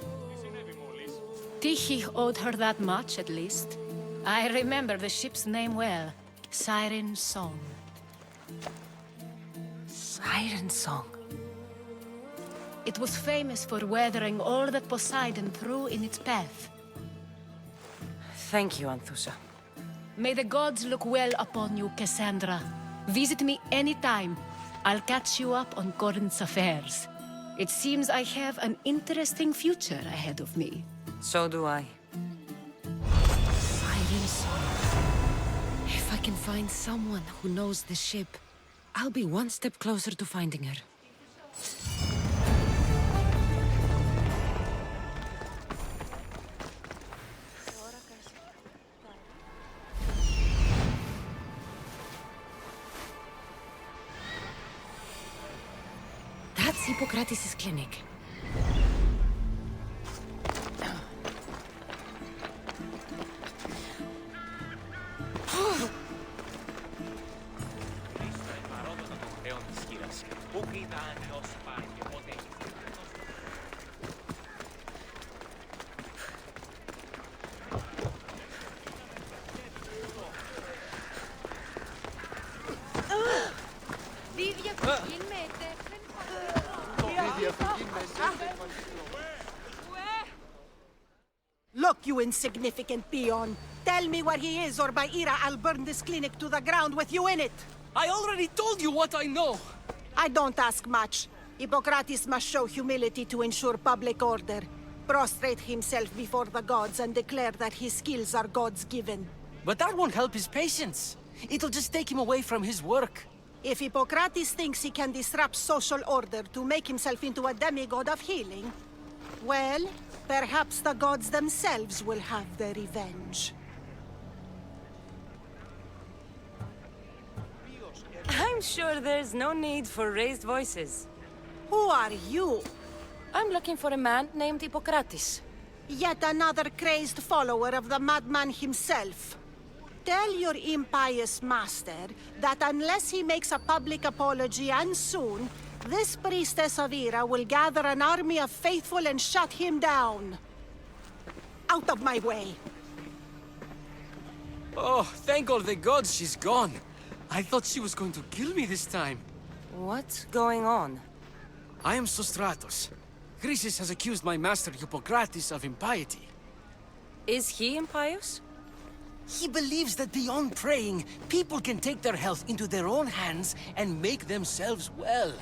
Tyche owed her that much, at least. I remember the ship's name well. Siren Song. Siren Song? It was famous for weathering all that Poseidon threw in its path. Thank you, Anthusa. May the gods look well upon you, Cassandra. Visit me anytime. I'll catch you up on Corinth's affairs. It seems I have an interesting future ahead of me. So do I. Siren Song. If I can find someone who knows the ship, I'll be one step closer to finding her. That's Hippocrates' clinic. Look, you insignificant peon! Tell me where he is, or by Ira, I'll burn this clinic to the ground with you in it! I already told you what I know! I don't ask much. Hippocrates must show humility to ensure public order. Prostrate himself before the gods and declare that his skills are gods-given. But that won't help his patients. It'll just take him away from his work. If Hippocrates thinks he can disrupt social order to make himself into a demigod of healing, well, perhaps the gods themselves will have their revenge. I'm sure there's no need for raised voices. Who are you? I'm looking for a man named Hippocrates. Yet another crazed follower of the madman himself. Tell your impious master that unless he makes a public apology, and soon, this priestess of Ira will gather an army of faithful and shut him down. Out of my way! Oh, thank all the gods she's gone. I thought she was going to kill me this time. What's going on? I am Sostratos. Chrysis has accused my master Hippocrates of impiety. Is he impious? He believes that beyond praying, people can take their health into their own hands and make themselves well.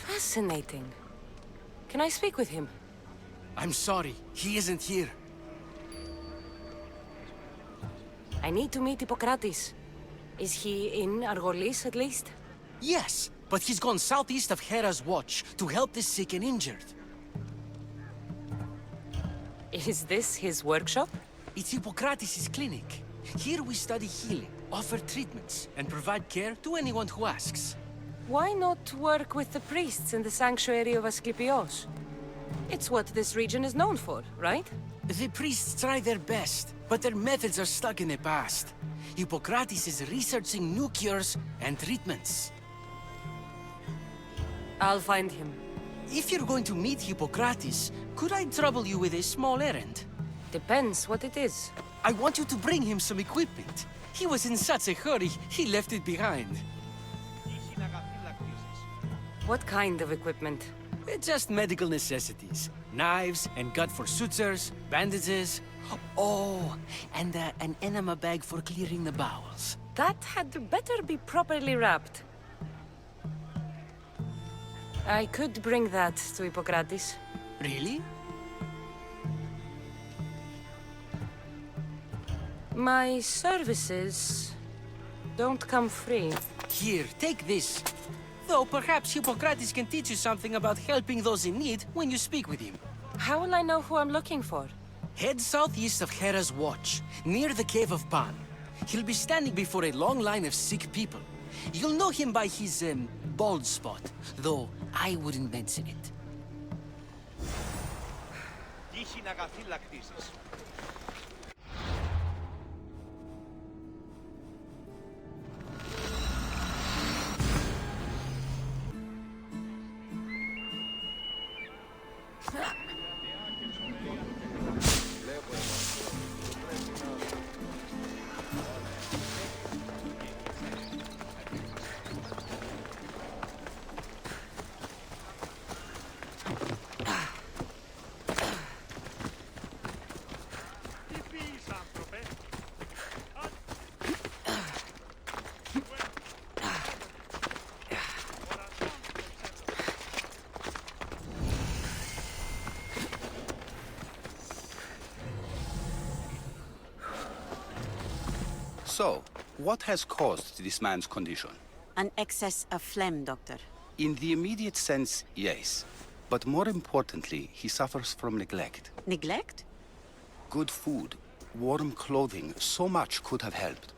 Fascinating. Can I speak with him? I'm sorry, he isn't here. I need to meet Hippocrates. Is he in Argolis, at least? Yes, but he's gone southeast of Hera's Watch to help the sick and injured. Is this his workshop? It's Hippocrates' clinic. Here we study healing, offer treatments, and provide care to anyone who asks. Why not work with the priests in the sanctuary of Asclepios? It's what this region is known for, right? The priests try their best, but their methods are stuck in the past. Hippocrates is researching new cures and treatments. I'll find him. If you're going to meet Hippocrates, could I trouble you with a small errand? Depends what it is. I want you to bring him some equipment. He was in such a hurry, he left it behind. What kind of equipment? Just medical necessities. Knives and gut for sutures, bandages. Oh, and an enema bag for clearing the bowels. That had better be properly wrapped. I could bring that to Hippocrates. Really? My services don't come free. Here, take this. Though perhaps Hippocrates can teach you something about helping those in need when you speak with him. How will I know who I'm looking for? Head southeast of Hera's Watch, near the Cave of Pan. He'll be standing before a long line of sick people. You'll know him by his, bald spot, though I wouldn't mention it. So, what has caused this man's condition? An excess of phlegm, Doctor. In the immediate sense, yes. But more importantly, he suffers from neglect. Neglect? Good food, warm clothing, so much could have helped.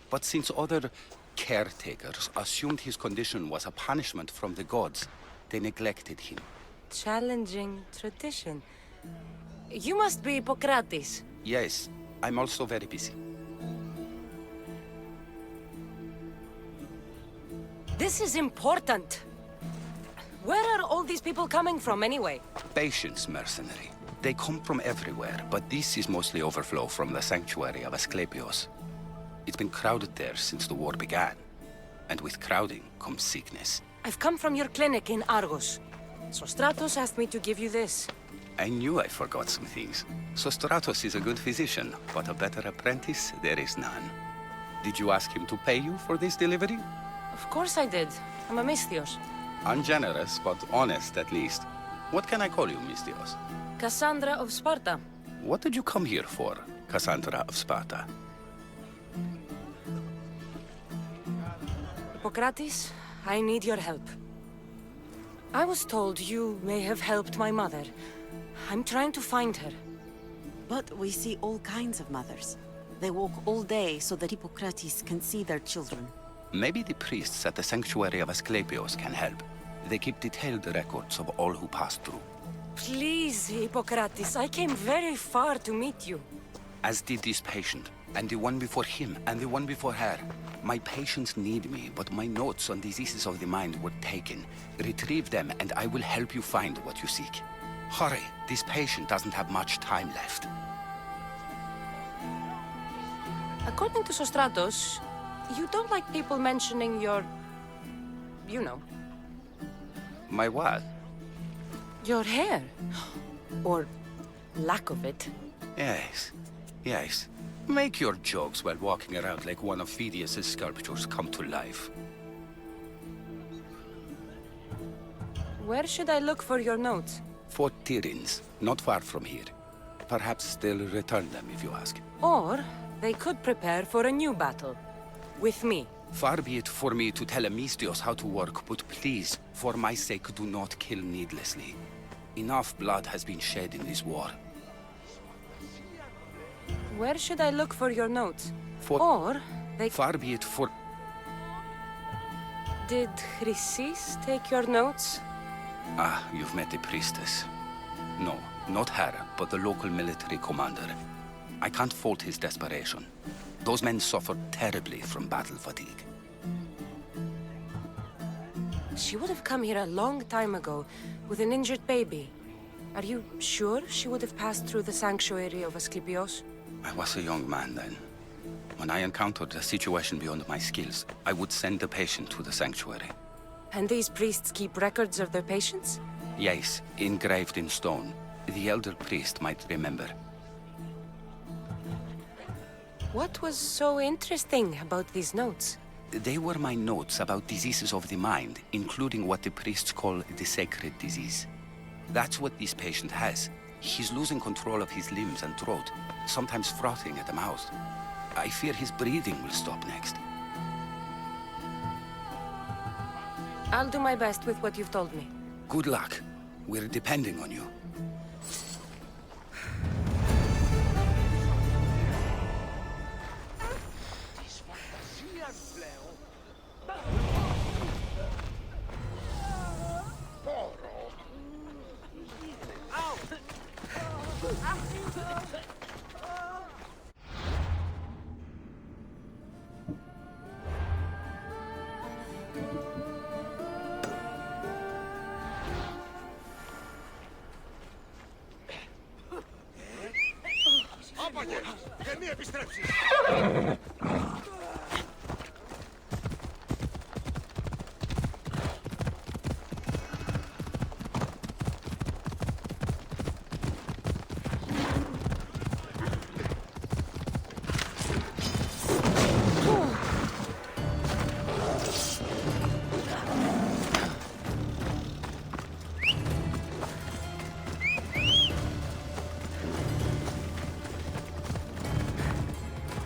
But since other caretakers assumed his condition was a punishment from the gods, they neglected him. Challenging tradition. You must be Hippocrates. Yes, I'm also very busy. This is important. Where are all these people coming from, anyway? Patience, mercenary. They come from everywhere, but this is mostly overflow from the sanctuary of Asclepios. It's been crowded there since the war began. And with crowding comes sickness. I've come from your clinic in Argos. Sostratos asked me to give you this. I knew I forgot some things. Sostratos is a good physician, but a better apprentice there is none. Did you ask him to pay you for this delivery? Of course I did. I'm a Misthios. Ungenerous, but honest at least. What can I call you, Misthios? Cassandra of Sparta. What did you come here for, Cassandra of Sparta? Hippocrates, I need your help. I was told you may have helped my mother. I'm trying to find her. But we see all kinds of mothers. They walk all day so that Hippocrates can see their children. Maybe the priests at the sanctuary of Asclepios can help. They keep detailed records of all who pass through. Please, Hippocrates, I came very far to meet you. As did this patient, and the one before him, and the one before her. My patients need me, but my notes on diseases of the mind were taken. Retrieve them, and I will help you find what you seek. Hurry, this patient doesn't have much time left. According to Sostratos, you don't like people mentioning your... you know. My what? Your hair. Or lack of it. Yes, yes. Make your jokes while walking around like one of Phidias' sculptures come to life. Where should I look for your notes? For Tyrins, not far from here. Perhaps they'll return them if you ask. Or they could prepare for a new battle. With me. Far be it for me to tell Misthios how to work, but please, for my sake, do not kill needlessly. Enough blood has been shed in this war. Where should I look for your notes? For... Or they... Far be it for... Did Chrysis take your notes? Ah, you've met the priestess. No, not her, but the local military commander. I can't fault his desperation. Those men suffered terribly from battle fatigue. She would have come here a long time ago, with an injured baby. Are you sure she would have passed through the sanctuary of Asclepios? I was a young man then. When I encountered a situation beyond my skills, I would send the patient to the sanctuary. And these priests keep records of their patients? Yes, engraved in stone. The elder priest might remember. What was so interesting about these notes? They were my notes about diseases of the mind, including what the priests call the sacred disease. That's what this patient has. He's losing control of his limbs and throat, sometimes frothing at the mouth. I fear his breathing will stop next. I'll do my best with what you've told me. Good luck. We're depending on you.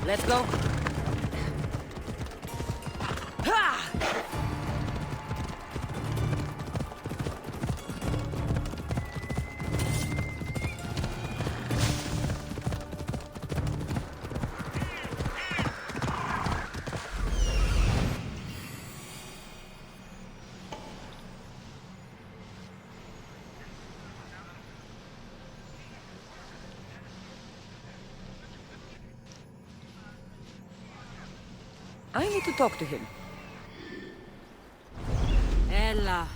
Let's go. I need to talk to him. Ella.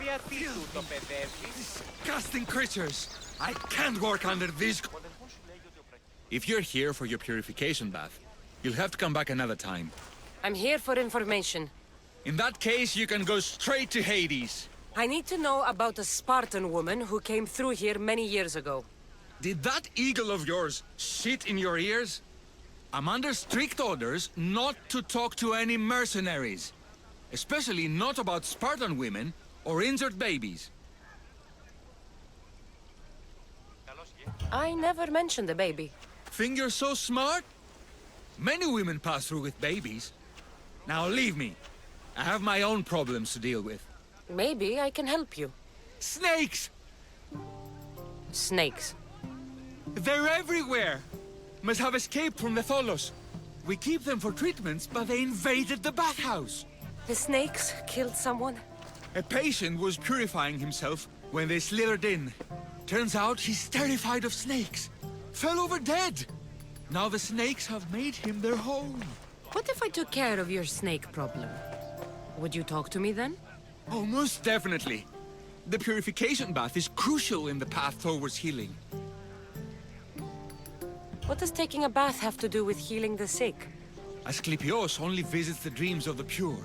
Γιατί τούτο παιδεύεις? Disgusting creatures! I can't work under this. If you're here for your purification bath, you'll have to come back another time. I'm here for information. In that case, you can go straight to Hades. I need to know about a Spartan woman who came through here many years ago. Did that eagle of yours shit in your ears? I'm under strict orders not to talk to any mercenaries. Especially not about Spartan women or injured babies. I never mentioned a baby. Think you're so smart? Many women pass through with babies. Now leave me. I have my own problems to deal with. Maybe I can help you. Snakes! Snakes. They're everywhere! Must have escaped from the Tholos. We keep them for treatments, but they invaded the bathhouse. The snakes killed someone? A patient was purifying himself when they slithered in. Turns out he's terrified of snakes. Fell over dead. Now the snakes have made him their home. What if I took care of your snake problem? Would you talk to me then? Oh, most definitely. The purification bath is crucial in the path towards healing. What does taking a bath have to do with healing the sick? Asclepios only visits the dreams of the pure.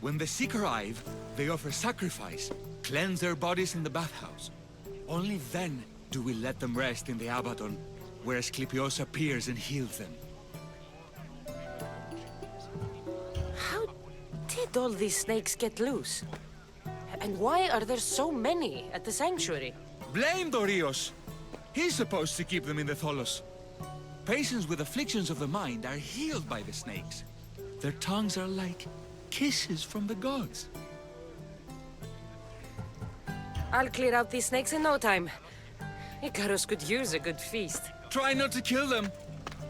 When the sick arrive, they offer sacrifice, cleanse their bodies in the bathhouse. Only then do we let them rest in the Abaddon, where Asclepios appears and heals them. How did all these snakes get loose? And why are there so many at the sanctuary? Blame Dorios! He's supposed to keep them in the Tholos. Patients with afflictions of the mind are healed by the snakes. Their tongues are like kisses from the gods. I'll clear out these snakes in no time. Icarus could use a good feast. Try not to kill them.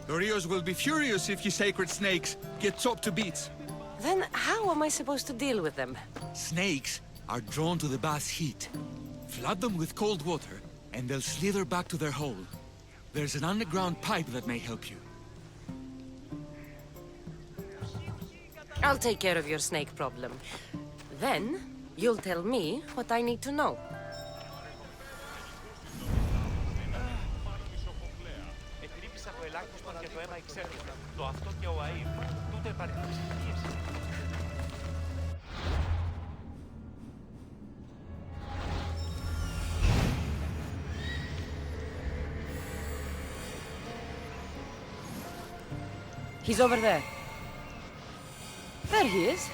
Dorios will be furious if you sacred snakes get chopped to bits. Then how am I supposed to deal with them? Snakes are drawn to the bath's heat. Flood them with cold water, and they'll slither back to their hole. There's an underground pipe that may help you. I'll take care of your snake problem. Then, you'll tell me what I need to know. He's over there. There he is.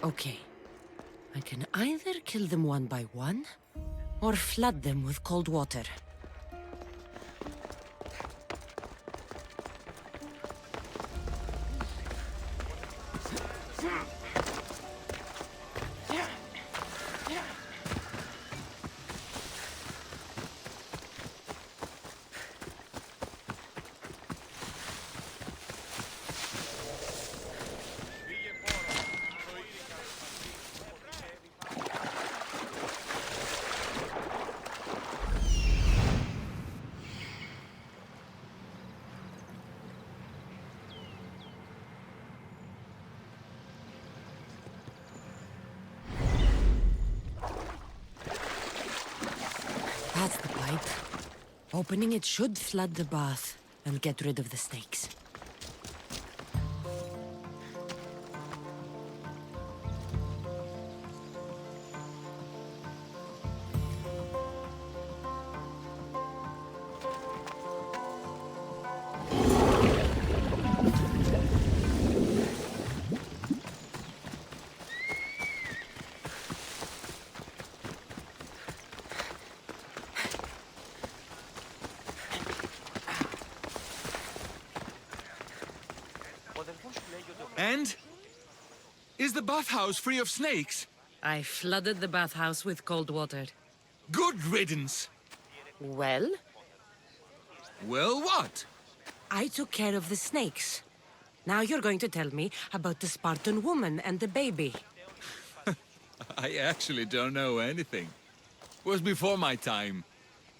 Okay. I can either kill them one by one, or flood them with cold water. That's the pipe. Opening it should flood the bath and get rid of the snakes. And? Is the bathhouse free of snakes? I flooded the bathhouse with cold water. Good riddance. Well? Well, what? I took care of the snakes. Now you're going to tell me about the Spartan woman and the baby. I actually don't know anything. Was before my time.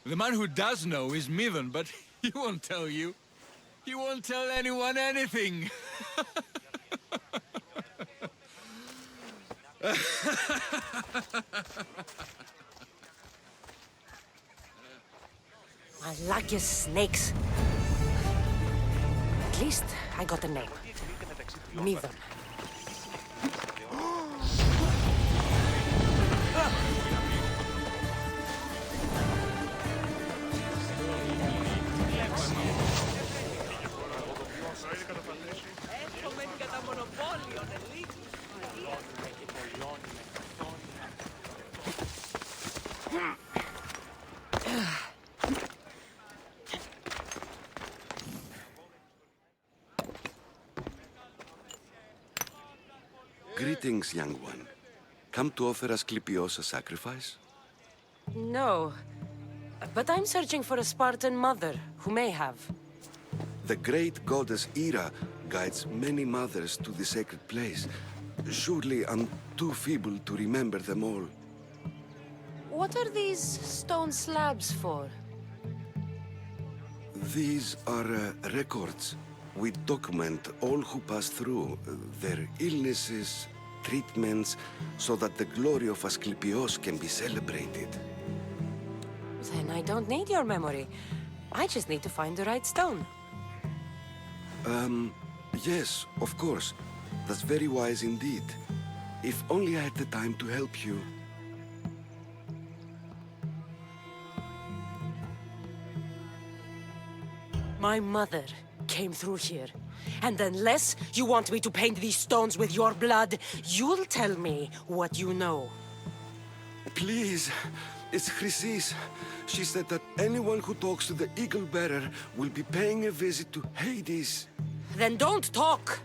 The man who does know is Midon, but he won't tell you. He won't tell anyone anything. I like your snakes. At least I got a name. Midon. Greetings, young one. Come to offer Asclepios a sacrifice? No. But I'm searching for a Spartan mother who may have. The great goddess Ira guides many mothers to the sacred place. Surely I'm too feeble to remember them all. What are these stone slabs for? These are records. We document all who pass through, their illnesses, treatments, so that the glory of Asclepios can be celebrated. Then I don't need your memory. I just need to find the right stone. Yes, of course. That's very wise indeed. If only I had the time to help you. My mother came through here. And unless you want me to paint these stones with your blood, you'll tell me what you know. Please, it's Chrysis. She said that anyone who talks to the Eagle Bearer will be paying a visit to Hades. Then don't talk!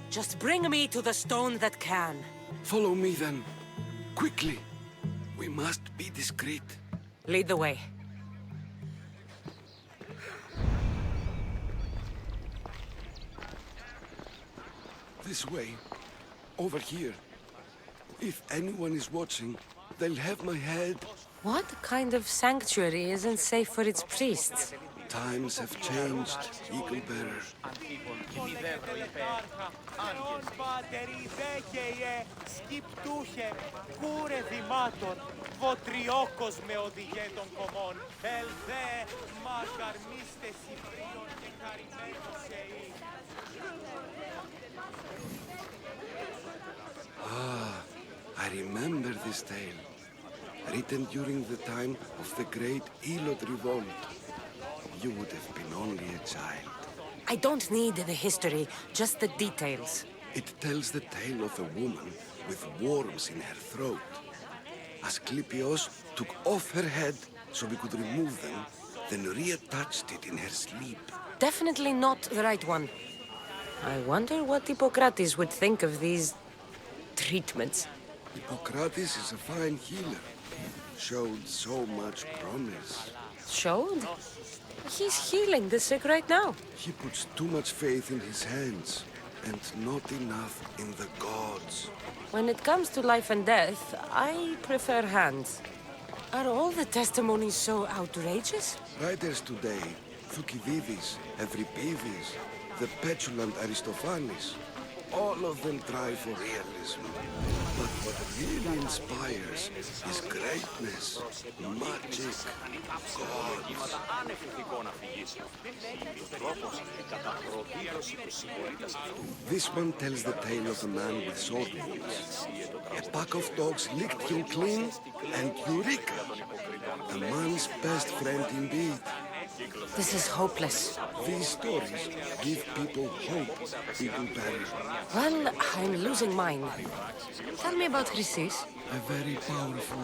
Just bring me to the stone that can. Follow me then. Quickly. We must be discreet. Lead the way. This way. Over here. If anyone is watching, they'll have my head. What kind of sanctuary isn't safe for its priests? Times have changed, Eagle Bearer. Ah, I remember this tale. Written during the time of the Great Elot Revolt. You would have been only a child. I don't need the history, just the details. It tells the tale of a woman with worms in her throat. Asclepios took off her head so we could remove them, then reattached it in her sleep. Definitely not the right one. I wonder what Hippocrates would think of these treatments. Hippocrates is a fine healer. Showed so much promise. Showed? He's healing the sick right now. He puts too much faith in his hands, and not enough in the gods. When it comes to life and death, I prefer hands. Are all the testimonies so outrageous? Writers today, Thucydides, Euripides, the petulant Aristophanes, all of them try for realism. But what really inspires is greatness, magic, gods. This one tells the tale of a man with sword wounds. A pack of dogs licked him clean, and Eureka! A man's best friend indeed. This is hopeless. These stories give people hope, Eagle Bearer. Well, I'm losing mine. Tell me about Chrysis. A very powerful,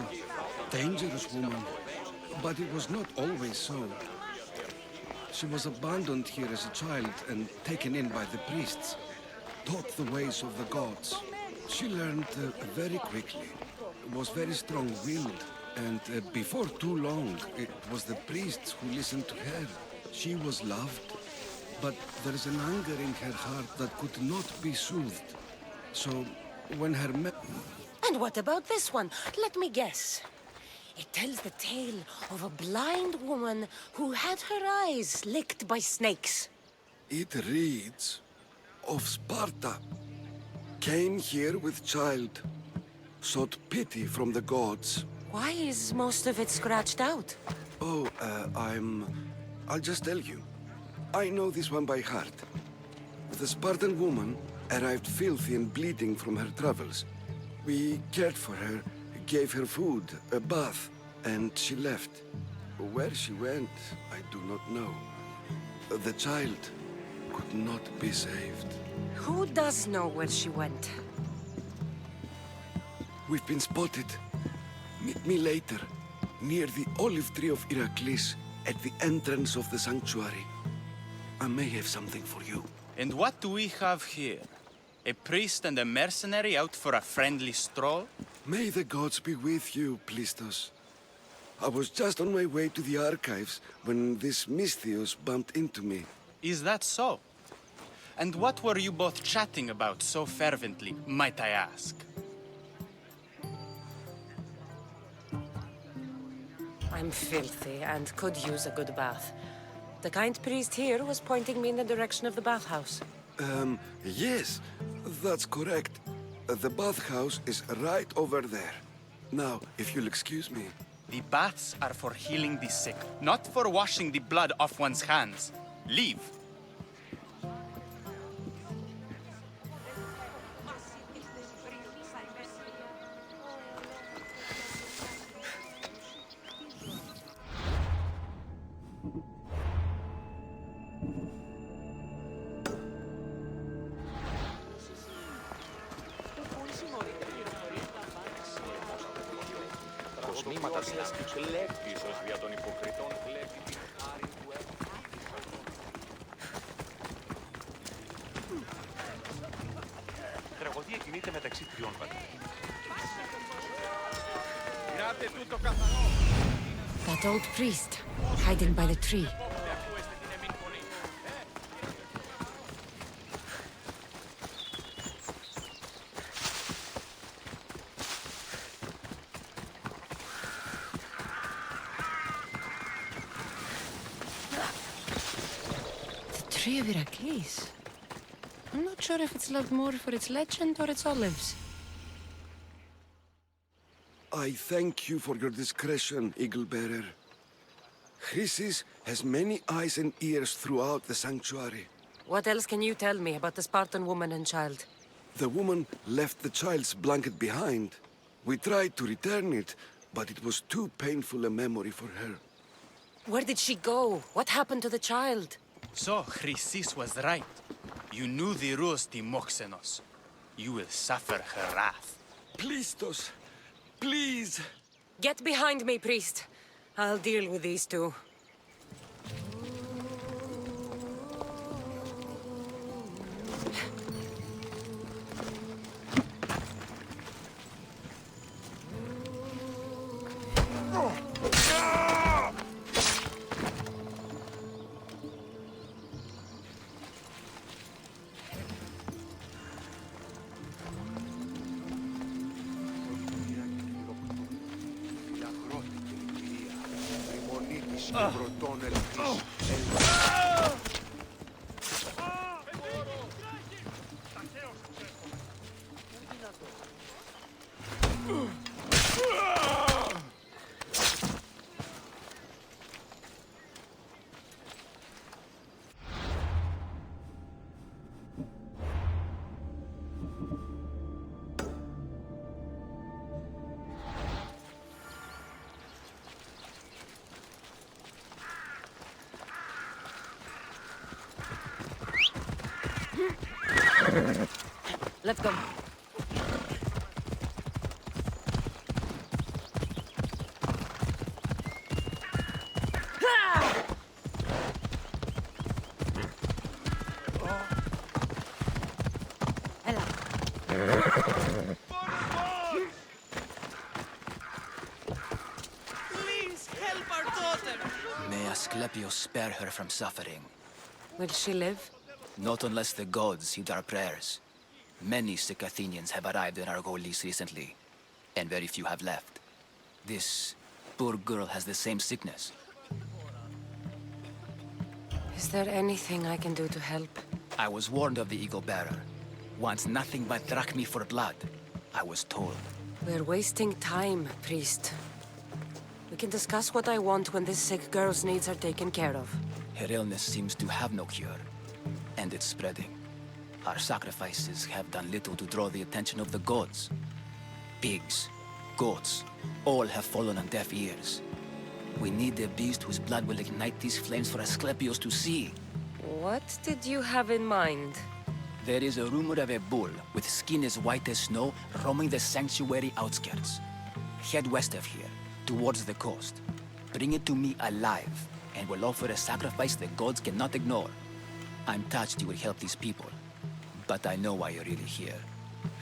dangerous woman. But it was not always so. She was abandoned here as a child and taken in by the priests. Taught the ways of the gods. She learned very quickly. Was very strong-willed. And before too long, it was the priests who listened to her. She was loved, but there is an anger in her heart that could not be soothed. So, when her And what about this one? Let me guess. It tells the tale of a blind woman who had her eyes licked by snakes. It reads of Sparta. Came here with child. Sought pity from the gods. Why is most of it scratched out? Oh, I'll just tell you. I know this one by heart. The Spartan woman arrived filthy and bleeding from her travels. We cared for her, gave her food, a bath, and she left. Where she went, I do not know. The child could not be saved. Who does know where she went? We've been spotted. Meet me later, near the olive tree of Heracles, at the entrance of the sanctuary. I may have something for you. And what do we have here? A priest and a mercenary out for a friendly stroll? May the gods be with you, Plistos. I was just on my way to the archives when this Misthios bumped into me. Is that so? And what were you both chatting about so fervently, might I ask? I'm filthy and could use a good bath. The kind priest here was pointing me in the direction of the bathhouse. Yes, that's correct. The bathhouse is right over there. Now, if you'll excuse me. The baths are for healing the sick, not for washing the blood off one's hands. Leave. Κοσμήματα δυνάμεις. Κλέπτης ως δια των υποκριτών κλέπτει την χάρη του έργου. Τραγωδία κινείται μεταξύ τριών πατέρων. Γράτε τούτο καθαρό. That old priest, hiding by the tree. Tree of Heracles. I'm not sure if it's loved more for its legend or its olives. I thank you for your discretion, Eagle-bearer. Chrysis has many eyes and ears throughout the sanctuary. What else can you tell me about the Spartan woman and child? The woman left the child's blanket behind. We tried to return it, but it was too painful a memory for her. Where did she go? What happened to the child? So, Chrysis was right. You knew the rules, Timoxenos. You will suffer her wrath. Plistos, please! Get behind me, priest. I'll deal with these two. Let's go. Please help our daughter! May Asclepius spare her from suffering. Will she live? Not unless the gods heed our prayers. Many sick Athenians have arrived in Argolis recently, and very few have left. This poor girl has the same sickness. Is there anything I can do to help? I was warned of the Eagle Bearer. Wants nothing but drachmi for blood. I was told. We're wasting time, priest. We can discuss what I want when this sick girl's needs are taken care of. Her illness seems to have no cure, and it's spreading. Our sacrifices have done little to draw the attention of the gods. Pigs, goats, all have fallen on deaf ears. We need a beast whose blood will ignite these flames for Asclepios to see. What did you have in mind? There is a rumor of a bull with skin as white as snow roaming the sanctuary outskirts. Head west of here, towards the coast. Bring it to me alive, and we'll offer a sacrifice the gods cannot ignore. I'm touched you will help these people, but I know why you're really here.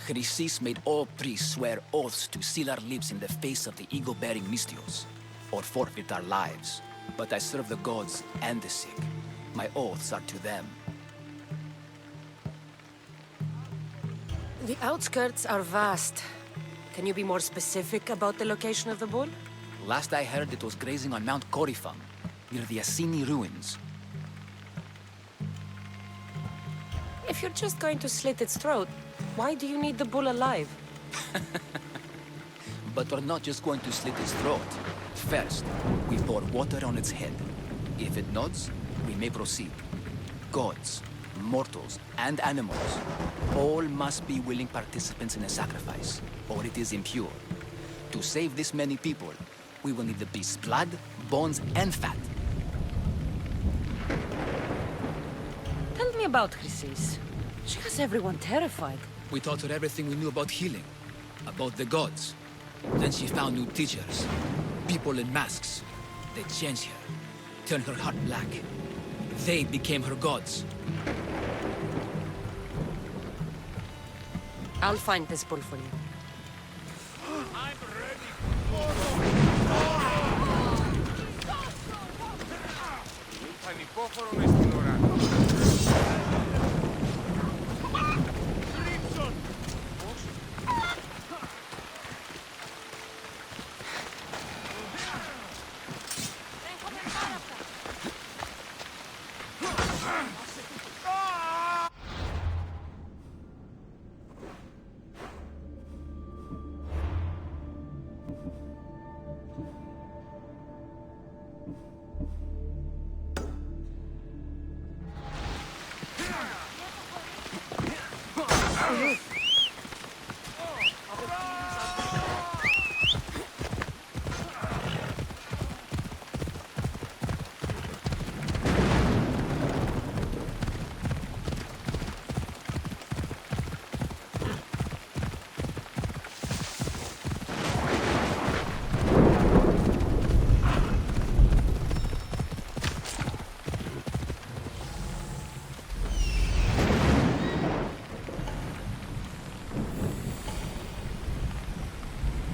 Chrysis made all priests swear oaths to seal our lips in the face of the eagle-bearing Mystios, or forfeit our lives. But I serve the gods and the sick. My oaths are to them. The outskirts are vast. Can you be more specific about the location of the bull? Last I heard, it was grazing on Mount Corifam, near the Assini ruins. If you're just going to slit its throat, why do you need the bull alive? But we're not just going to slit its throat. First, we pour water on its head. If it nods, we may proceed. Gods, mortals, and animals, all must be willing participants in a sacrifice, or it is impure. To save this many people, we will need the beast's blood, bones, and fat. Tell me about Chrysis. She has everyone terrified. We taught her everything we knew about healing, about the gods. Then she found new teachers, people in masks. They changed her, turned her heart black. They became her gods. I'll find this bull for you. I'm ready. Ανυπόφορο μες στην ώρα. Crimson!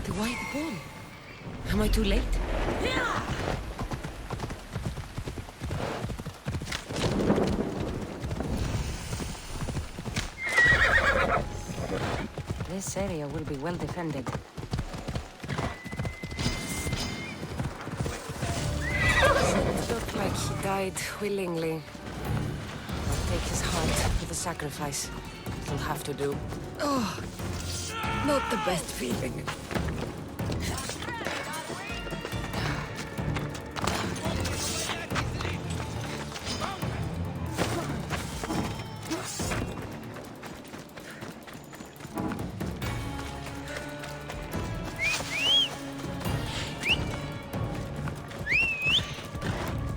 The white bull. Am I too late? This area will be well defended. Doesn't look like he died willingly. I'll take his heart for the sacrifice. It'll have to do. Oh, not the best feeling.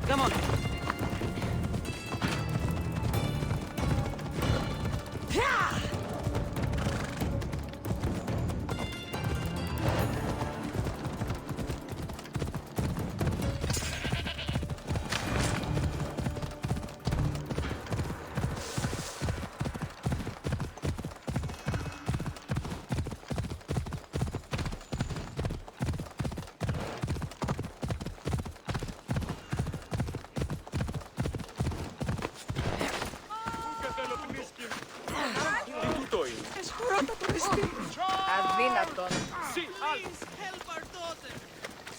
Come on. Αδύνατον.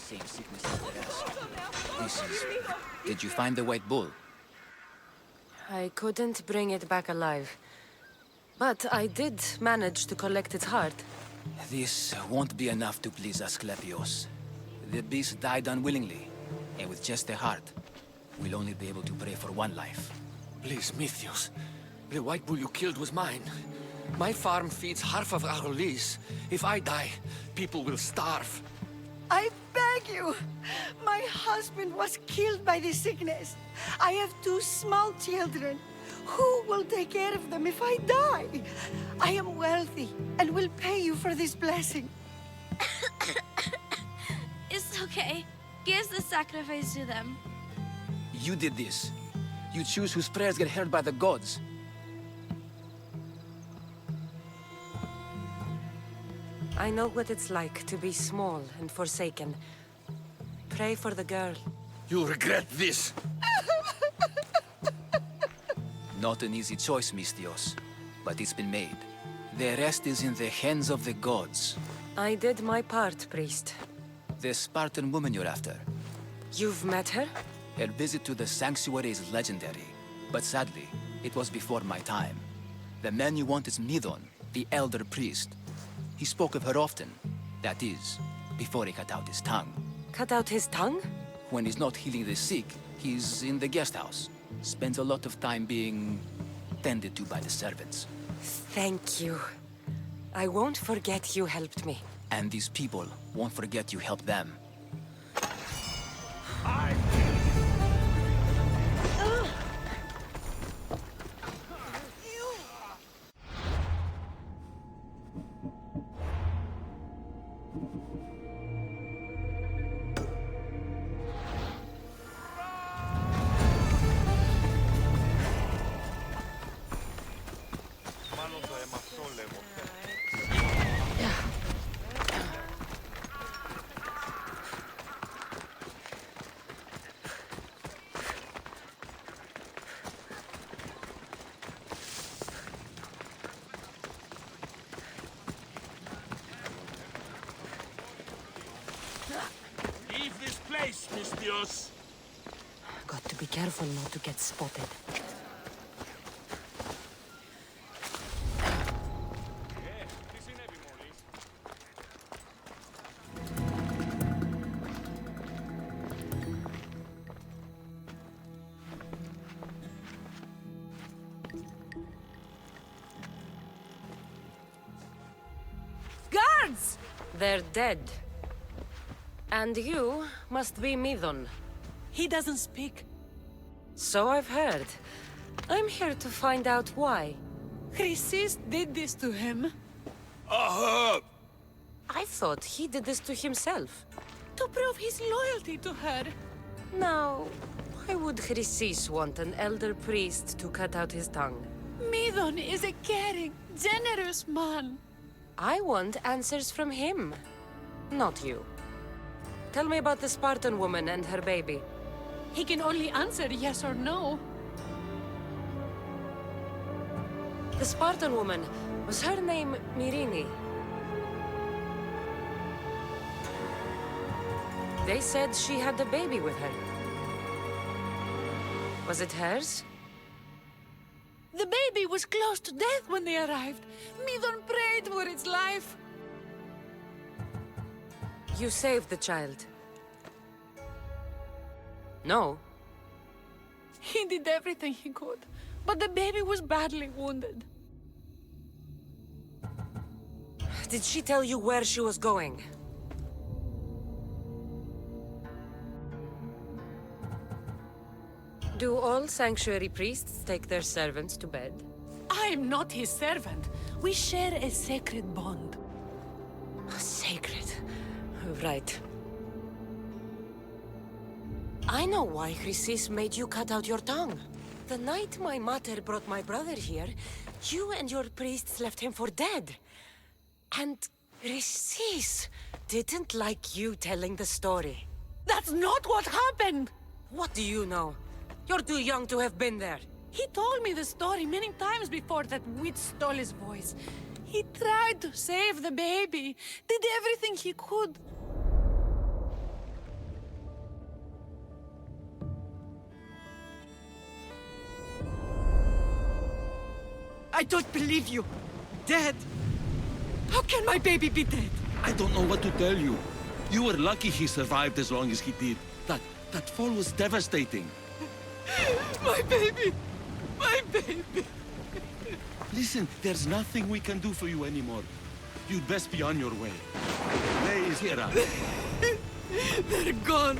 Same sickness Mrs. Did you find the white bull? I couldn't bring it back alive. But I did manage to collect its heart. This won't be enough to please Asclepios. The beast died unwillingly, and with just the heart, we'll only be able to pray for one life. Please, Mythios. The white bull you killed was mine. My farm feeds half of our lease. If I die, people will starve. I beg you! My husband was killed by this sickness. I have 2 small children. Who will take care of them if I die? I am wealthy and will pay you for this blessing. It's okay. Give the sacrifice to them. You did this. You choose whose prayers get heard by the gods. I know what it's like to be small and forsaken. Pray for the girl. You'll regret this. Not an easy choice, Mystios, but it's been made. The rest is in the hands of the gods. I did my part, priest. The Spartan woman you're after. You've met her? Her visit to the sanctuary is legendary, but sadly, it was before my time. The man you want is Midon, the elder priest. He spoke of her often. That is, before he cut out his tongue. Cut out his tongue? When he's not healing the sick, he's in the guest house. Spends a lot of time being tended to by the servants. Thank you. I won't forget you helped me. And these people won't forget you helped them. Leave this place, Mystios! Got to be careful not to get spotted. Guards! They're dead. And you must be Midon. He doesn't speak. So I've heard. I'm here to find out why. Chrysis did this to him. I thought he did this to himself. To prove his loyalty to her. Now, why would Chrysis want an elder priest to cut out his tongue? Midon is a caring, generous man. I want answers from him, not you. Tell me about the Spartan woman and her baby. He can only answer yes or no. The Spartan woman, was her name Myrine? They said she had a baby with her. Was it hers? The baby was close to death when they arrived. Midon prayed for its life. You saved the child. No. He did everything he could, but the baby was badly wounded. Did she tell you where she was going? Do all sanctuary priests take their servants to bed? I am not his servant. We share a sacred bond. Sacred. Right. I know why Chrysis made you cut out your tongue. The night my mater brought my brother here, you and your priests left him for dead. And Chrysis didn't like you telling the story. That's not what happened! What do you know? You're too young to have been there. He told me the story many times before that witch stole his voice. He tried to save the baby, did everything he could. I don't believe you. Dead? How can my baby be dead? I don't know what to tell you. You were lucky he survived as long as he did. That fall was devastating. My baby! My baby! Listen, there's nothing we can do for you anymore. You'd best be on your way. Please, Hera. They're gone.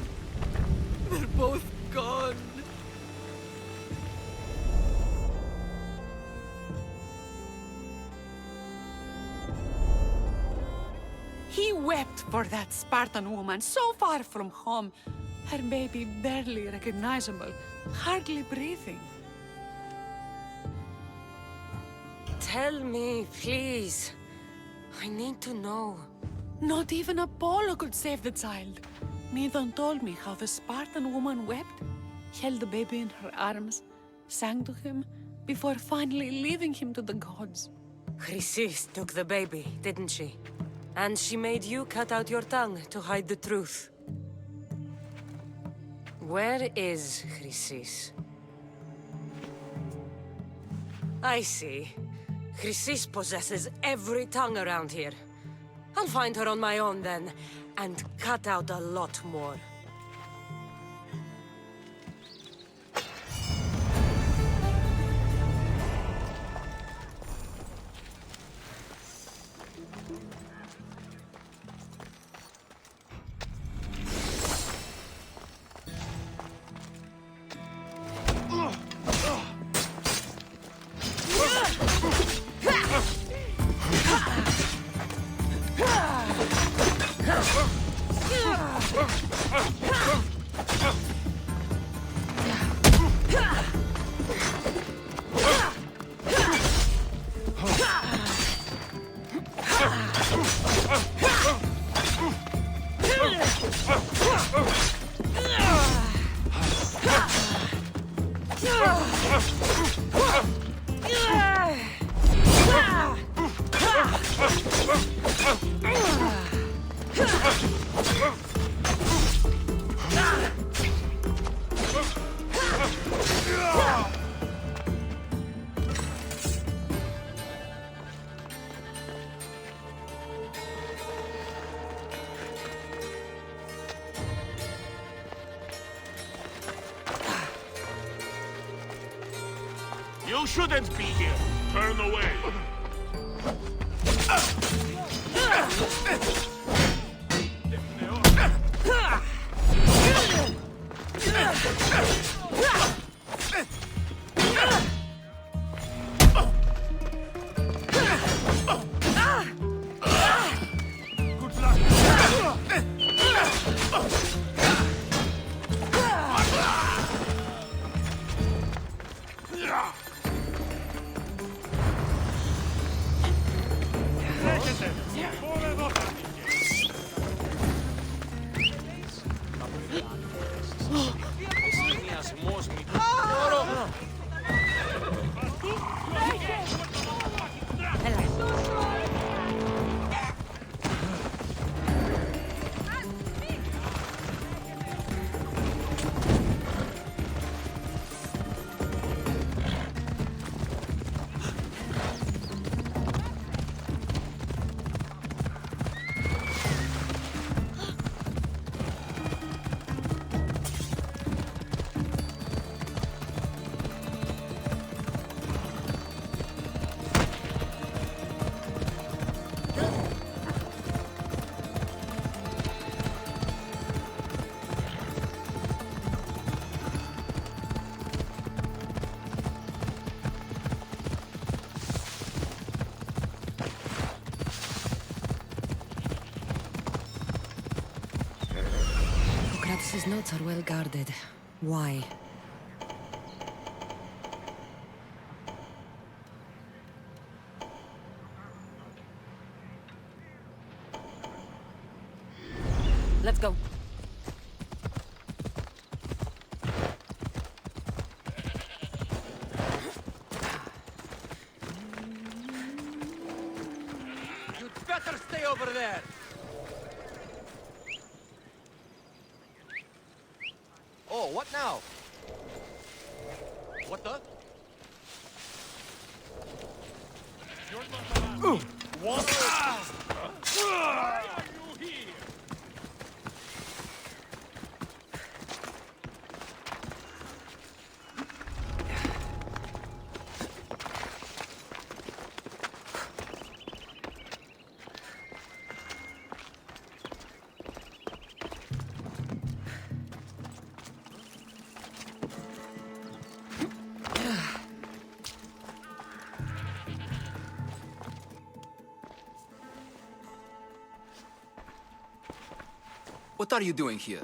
They're both gone. He wept for that Spartan woman so far from home. Her baby barely recognizable, hardly breathing. Tell me, please. I need to know. Not even Apollo could save the child. Medon told me how the Spartan woman wept, held the baby in her arms, sang to him, before finally leaving him to the gods. Chrysis took the baby, didn't she? And she made you cut out your tongue to hide the truth. Where is Chrysis? I see. Chrysis possesses every tongue around here. I'll find her on my own then, and cut out a lot more. You shouldn't be here. Turn away. His notes are well guarded. Why? Let's go. You'd better stay over there. Oh, what now? What the? What are you doing here?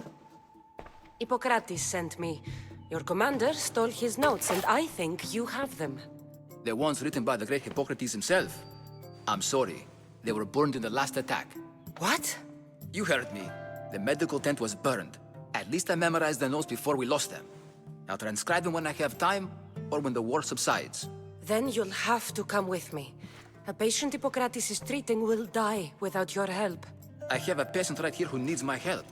Hippocrates sent me. Your commander stole his notes, and I think you have them. The ones written by the great Hippocrates himself. I'm sorry. They were burned in the last attack. What? You heard me. The medical tent was burned. At least I memorized the notes before we lost them. I'll transcribe them when I have time, or when the war subsides. Then you'll have to come with me. A patient Hippocrates is treating will die without your help. I have a patient right here who needs my help.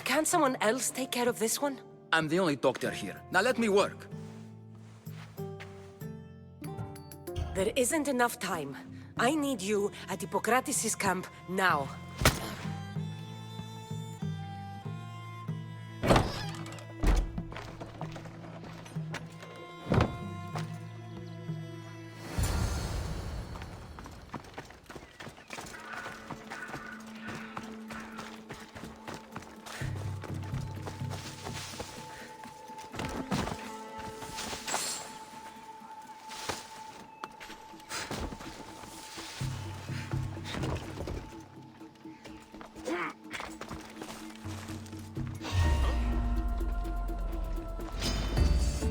Can't someone else take care of this one? I'm the only doctor here. Now let me work. There isn't enough time. I need you at Hippocrates' camp now.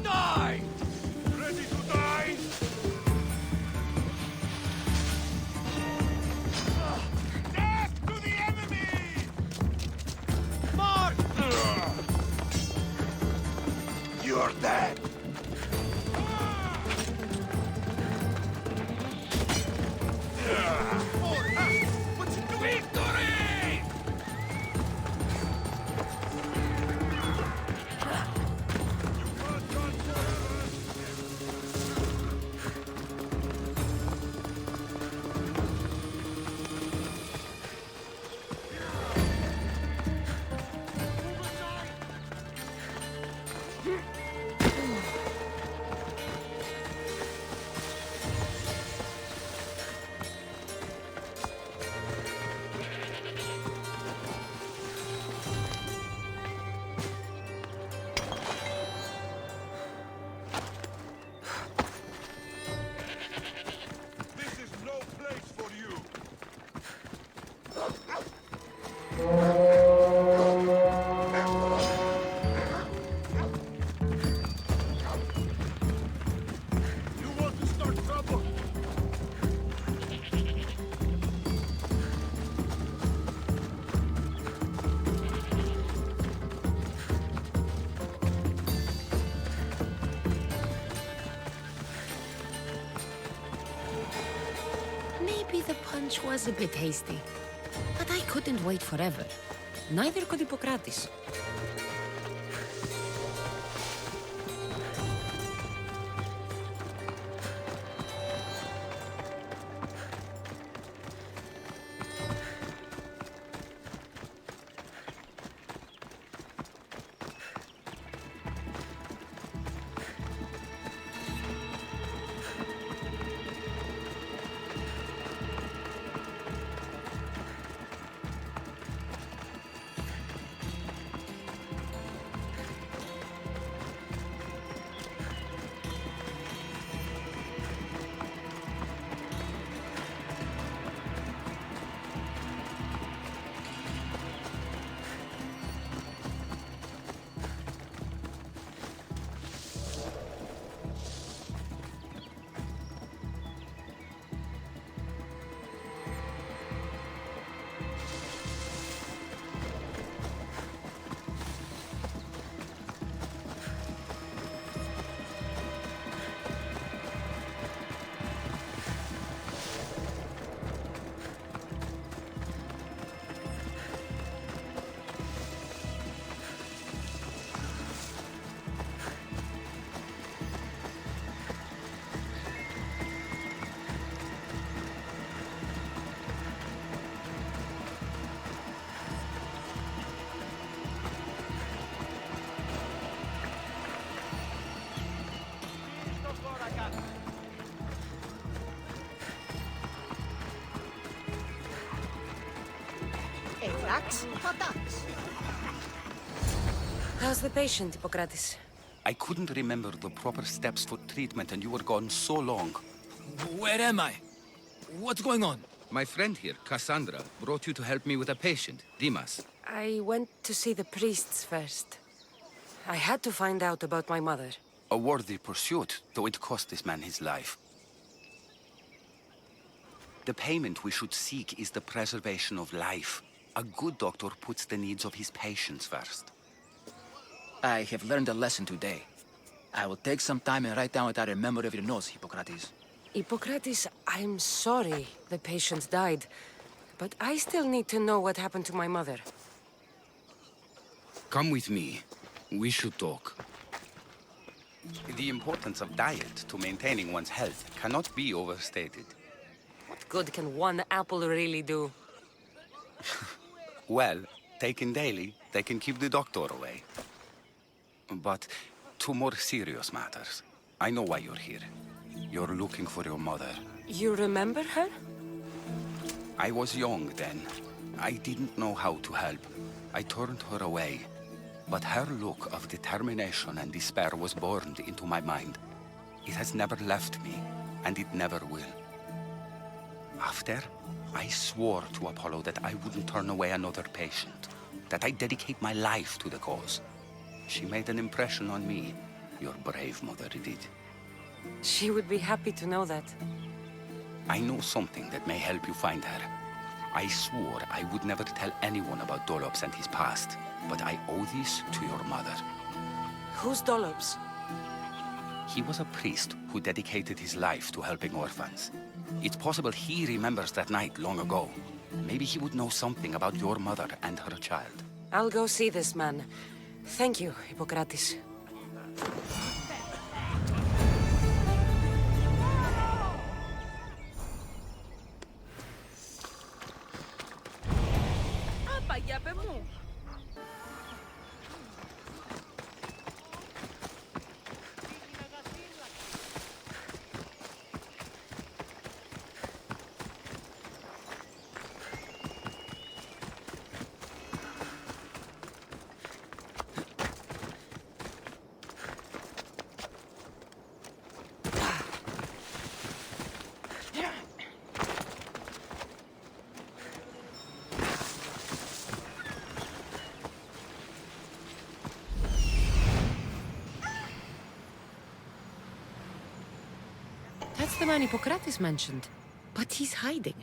Die! Ready to die? Death to the enemy! Mark! You're dead! Victory! This is no place for you. You want to start trouble? Maybe the punch was a bit hasty. But I couldn't wait forever. Neither could Hippocrates. How's the patient, Hippocrates? I couldn't remember the proper steps for treatment, and you were gone so long. Where am I? What's going on? My friend here, Cassandra, brought you to help me with a patient, Dimas. I went to see the priests first. I had to find out about my mother. A worthy pursuit, though it cost this man his life. The payment we should seek is the preservation of life. A good doctor puts the needs of his patients first. I have learned a lesson today. I will take some time and write down what I remember of your notes, Hippocrates. Hippocrates, I'm sorry the patient died, but I still need to know what happened to my mother. Come with me. We should talk. The importance of diet to maintaining one's health cannot be overstated. What good can one apple really do? Well, taken daily, they can keep the doctor away. But to more serious matters, I know why you're here. You're looking for your mother. You remember her? I was young then. I didn't know how to help. I turned her away. But her look of determination and despair was burned into my mind. It has never left me, and it never will. After, I swore to Apollo that I wouldn't turn away another patient, that I'd dedicate my life to the cause. She made an impression on me. Your brave mother did. She would be happy to know that. I know something that may help you find her. I swore I would never tell anyone about Dolops and his past, but I owe this to your mother. Who's Dolops? He was a priest who dedicated his life to helping orphans. It's possible he remembers that night long ago. Maybe he would know something about your mother and her child. I'll go see this man. Thank you, Hippocrates. That's the man Hippocrates mentioned. But he's hiding.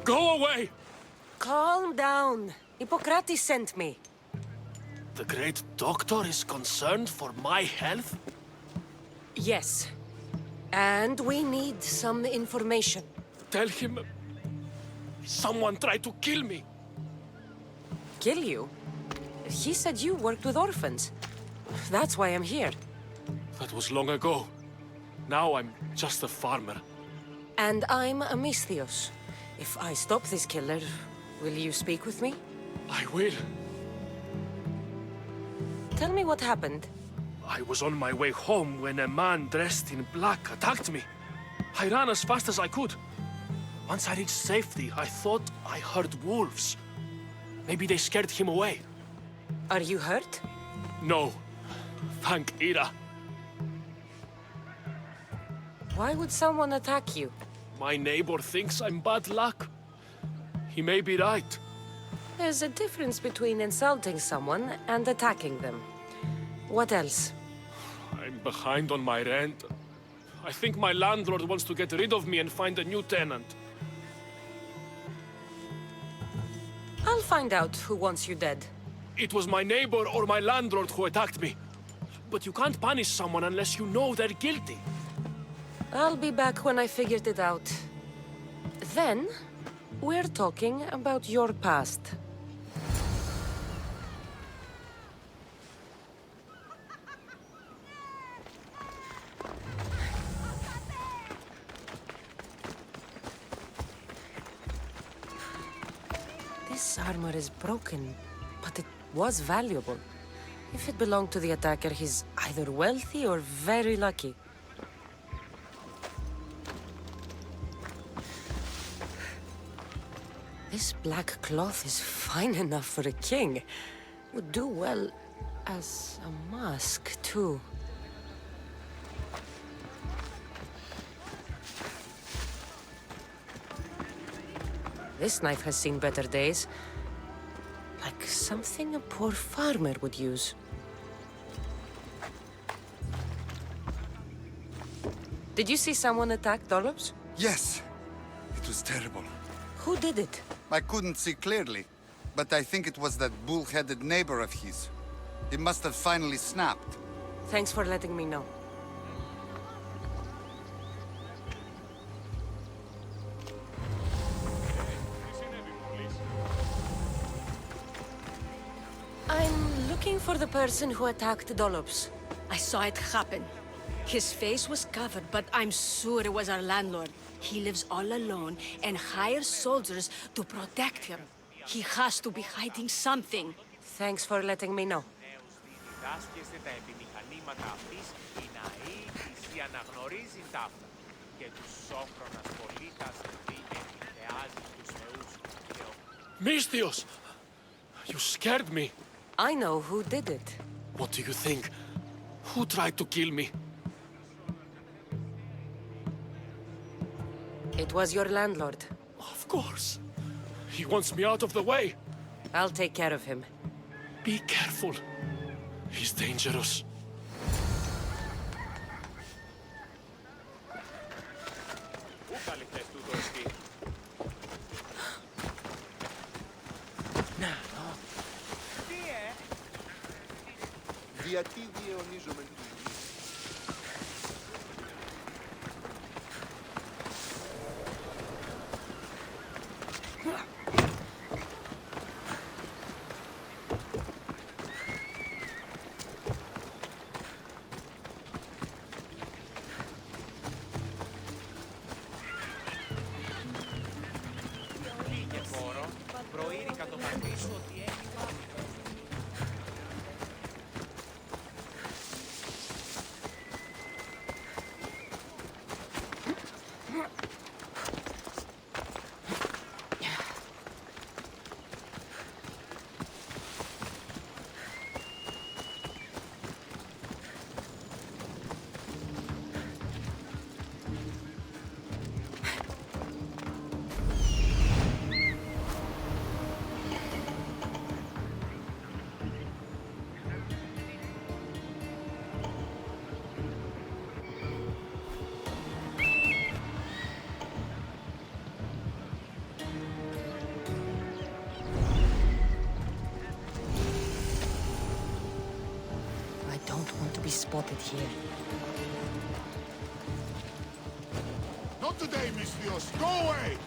Go away! Calm down. Hippocrates sent me. The great doctor is concerned for my health? Yes. And we need some information. Tell him... someone tried to kill me. Kill you? He said you worked with orphans. That's why I'm here. That was long ago. Now I'm just a farmer. And I'm Amisthios. If I stop this killer, will you speak with me? I will. Tell me what happened. I was on my way home when a man dressed in black attacked me. I ran as fast as I could. Once I reached safety, I thought I heard wolves. Maybe they scared him away. Are you hurt? No. Thank Ira. Why would someone attack you? My neighbor thinks I'm bad luck. He may be right. There's a difference between insulting someone and attacking them. What else? I'm behind on my rent. I think my landlord wants to get rid of me and find a new tenant. I'll find out who wants you dead. It was my neighbor or my landlord who attacked me. But you can't punish someone unless you know they're guilty. I'll be back when I figured it out. Then, we're talking about your past. This armor is broken, but it was valuable. If it belonged to the attacker, he's either wealthy or very lucky. This black cloth is fine enough for a king. Would do well as a mask, too. This knife has seen better days. Like something a poor farmer would use. Did you see someone attack Dollops? Yes. It was terrible. Who did it? I couldn't see clearly, but I think it was that bull-headed neighbor of his. He must have finally snapped. Thanks for letting me know. I'm looking for the person who attacked Dollops. I saw it happen. His face was covered, but I'm sure it was our landlord. He lives all alone and hires soldiers to protect him. He has to be hiding something. Thanks for letting me know. Διδάσκεστε τα επιμηχανήματα αυτής, οι ναοί της η αναγνωρίζουν ταύτα. Και τους σόχρονας πολίτας δι επιθεάζει τους θεούς. Misthios! You scared me. I know who did it. What do you think? Who tried to kill me? It was your landlord. Of course. He wants me out of the way. I'll take care of him. Be careful. He's dangerous. Πού καλυφθές τούτο εσύ? Τι, Γιατί διαιωνίζομαι τους γης. Πήγε χώρο, προείρικα το πατρί σου ότι έχει πάθει. I don't want to be spotted here. Not today, Misthios! Go away!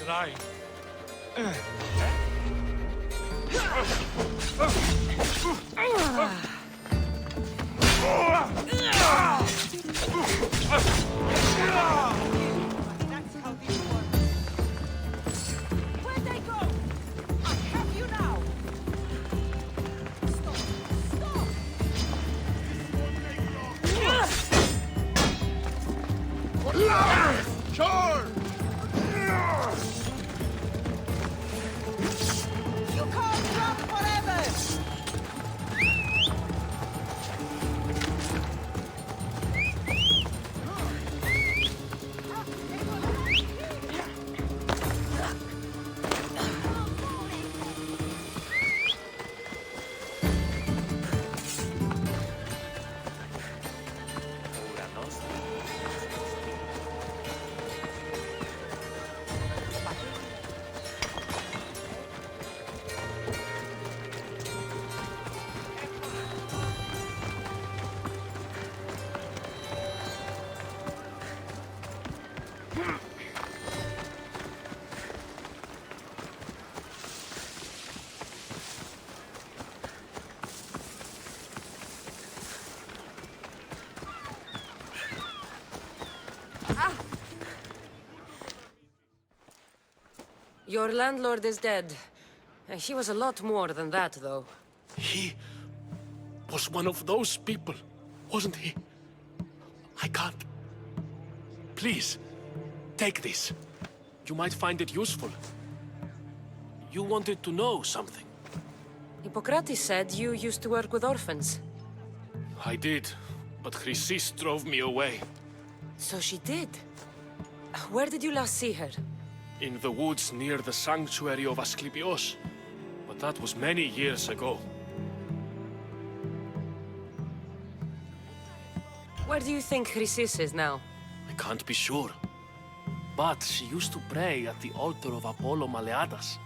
Trying. Sure! You can't run forever! Your landlord is dead. He was a lot more than that, though. He was one of those people, wasn't he? I can't. Please, take this. You might find it useful. You wanted to know something. Hippocrates said you used to work with orphans. I did, but Chrysis drove me away. So she did? Where did you last see her? In the woods near the sanctuary of Asclepios. But that was many years ago. Where do you think Chrysis is now? I can't be sure. But she used to pray at the altar of Apollo Maleatas.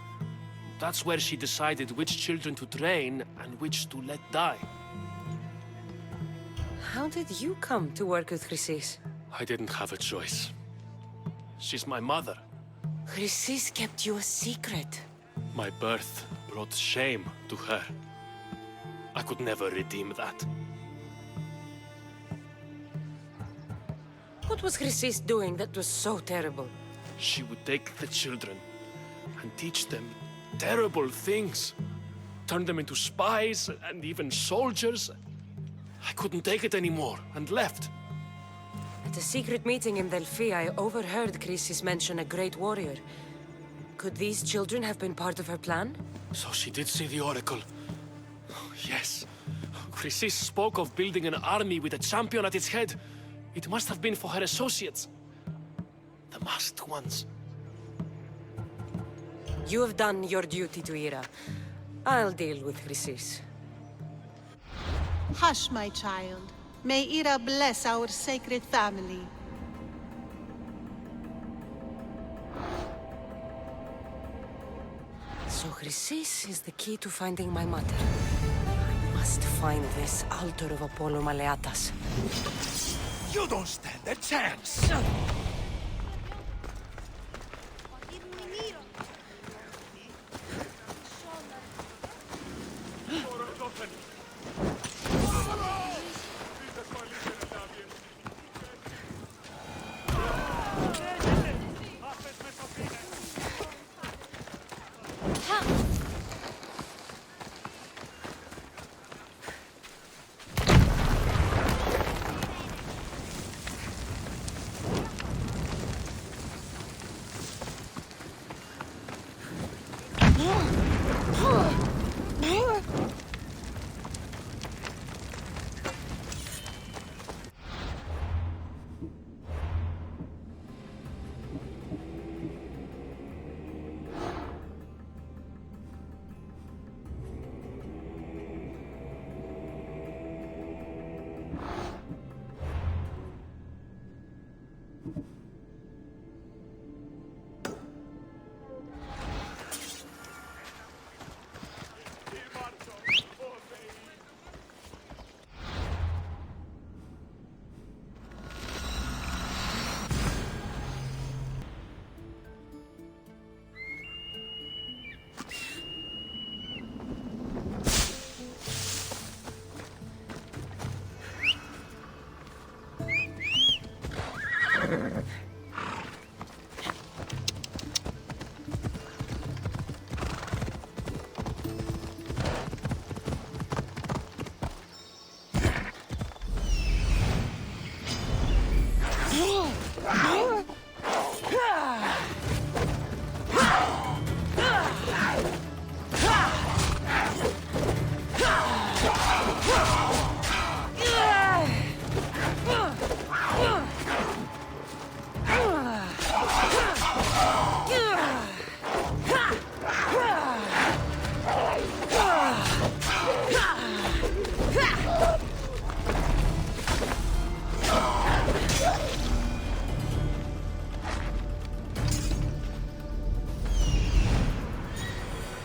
That's where she decided which children to train and which to let die. How did you come to work with Chrysis? I didn't have a choice. She's my mother. Chrysis kept you a secret. My birth brought shame to her. I could never redeem that. What was Chrysis doing that was so terrible? She would take the children and teach them terrible things. Turn them into spies and even soldiers. I couldn't take it anymore and left. At a secret meeting in Delphi, I overheard Chrysis mention a great warrior. Could these children have been part of her plan? So she did see the Oracle. Yes. Chrysis spoke of building an army with a champion at its head. It must have been for her associates. The masked ones. You have done your duty to Ira. I'll deal with Chrysis. Hush, my child. May Ira bless our sacred family. So Chrysis is the key to finding my mother. I must find this altar of Apollo Maleatas. You don't stand a chance!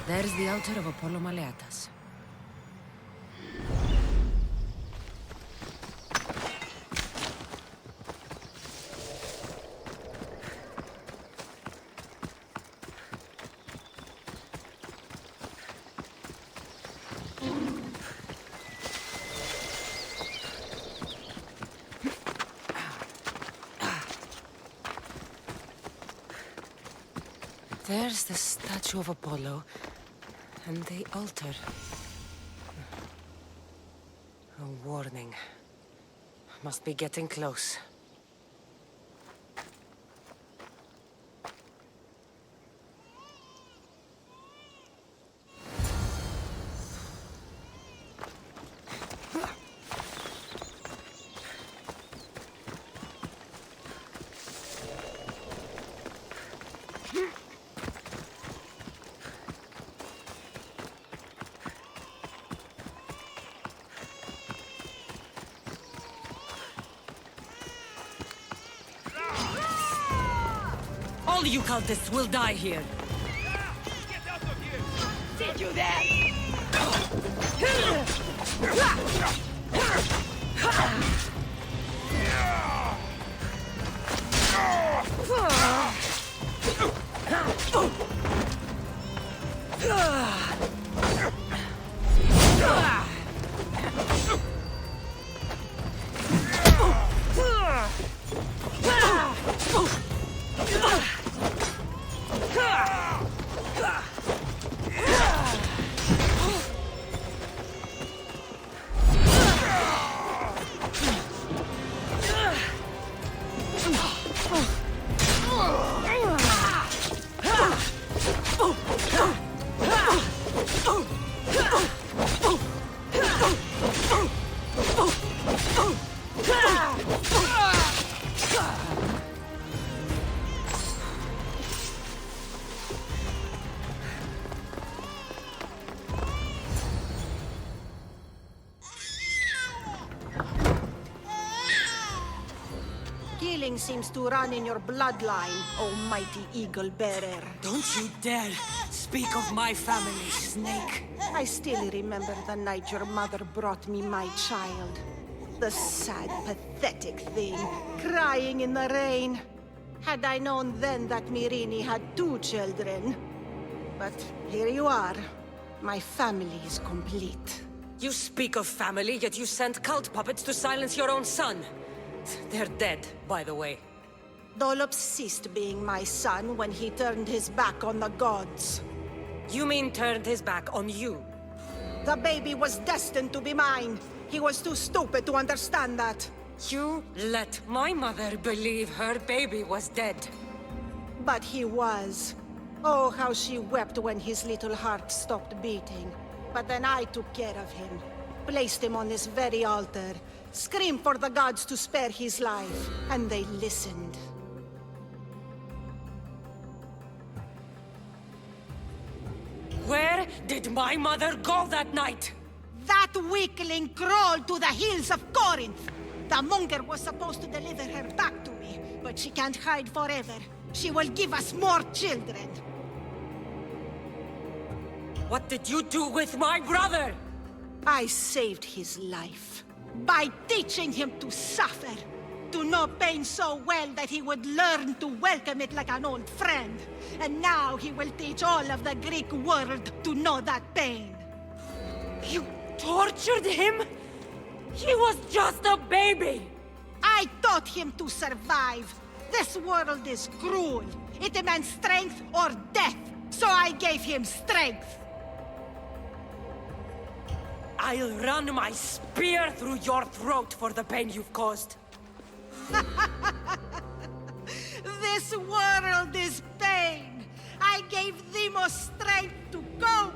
There's the altar of Apollo Maleatas. There's the statue of Apollo, and the altar. A warning. Must be getting close. All you cultists will die here. Did you that? Killing seems to run in your bloodline, almighty eagle bearer. Don't you dare speak of my family, Snake. I still remember the night your mother brought me my child. The sad, pathetic thing, crying in the rain. Had I known then that Myrini had 2 children. But here you are. My family is complete. You speak of family, yet you sent cult puppets to silence your own son. They're dead, by the way. Dolops ceased being my son when he turned his back on the gods. You mean turned his back on you? The baby was destined to be mine. He was too stupid to understand that. You let my mother believe her baby was dead. But he was. Oh, how she wept when his little heart stopped beating. But then I took care of him. Placed him on this very altar. Screamed for the gods to spare his life. And they listened. Where did my mother go that night? That weakling crawled to the hills of Corinth. The monger was supposed to deliver her back to me, but she can't hide forever. She will give us more children. What did you do with my brother? I saved his life by teaching him to suffer, to know pain so well that he would learn to welcome it like an old friend. And now he will teach all of the Greek world to know that pain. You tortured him? He was just a baby! I taught him to survive. This world is cruel. It demands strength or death. So I gave him strength. I'll run my spear through your throat for the pain you've caused. This world is pain. I gave thee more strength to cope.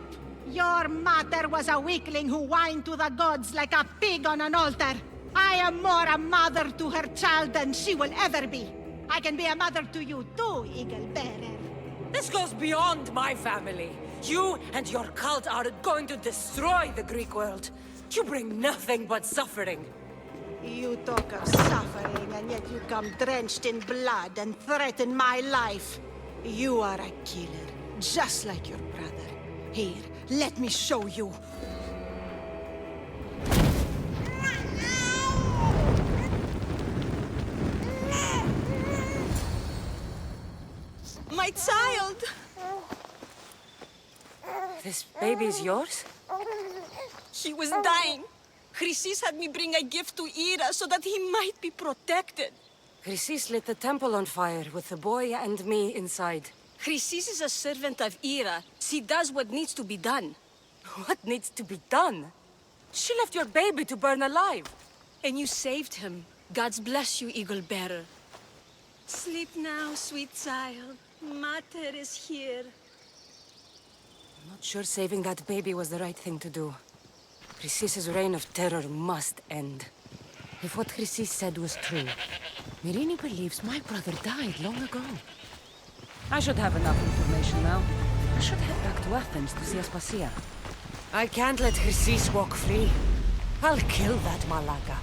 Your mother was a weakling who whined to the gods like a pig on an altar. I am more a mother to her child than she will ever be. I can be a mother to you too, Eagle Bearer. This goes beyond my family. You and your cult are going to destroy the Greek world. You bring nothing but suffering. You talk of suffering, and yet you come drenched in blood and threaten my life. You are a killer, just like your brother. Here, let me show you. My child! This baby's yours? He was dying. Chrysis had me bring a gift to Ira so that he might be protected. Chrysis lit the temple on fire with the boy and me inside. Chrysis is a servant of Ira. She does what needs to be done. What needs to be done? She left your baby to burn alive. And you saved him. God's bless you, Eagle Bearer. Sleep now, sweet child. Mater is here. I'm not sure saving that baby was the right thing to do. Chrysis' reign of terror must end. If what Chrysis said was true, Myrrine believes my brother died long ago. I should have enough information now. I should head back to Athens to see Aspasia. I can't let Chrysis walk free. I'll kill that Malaga.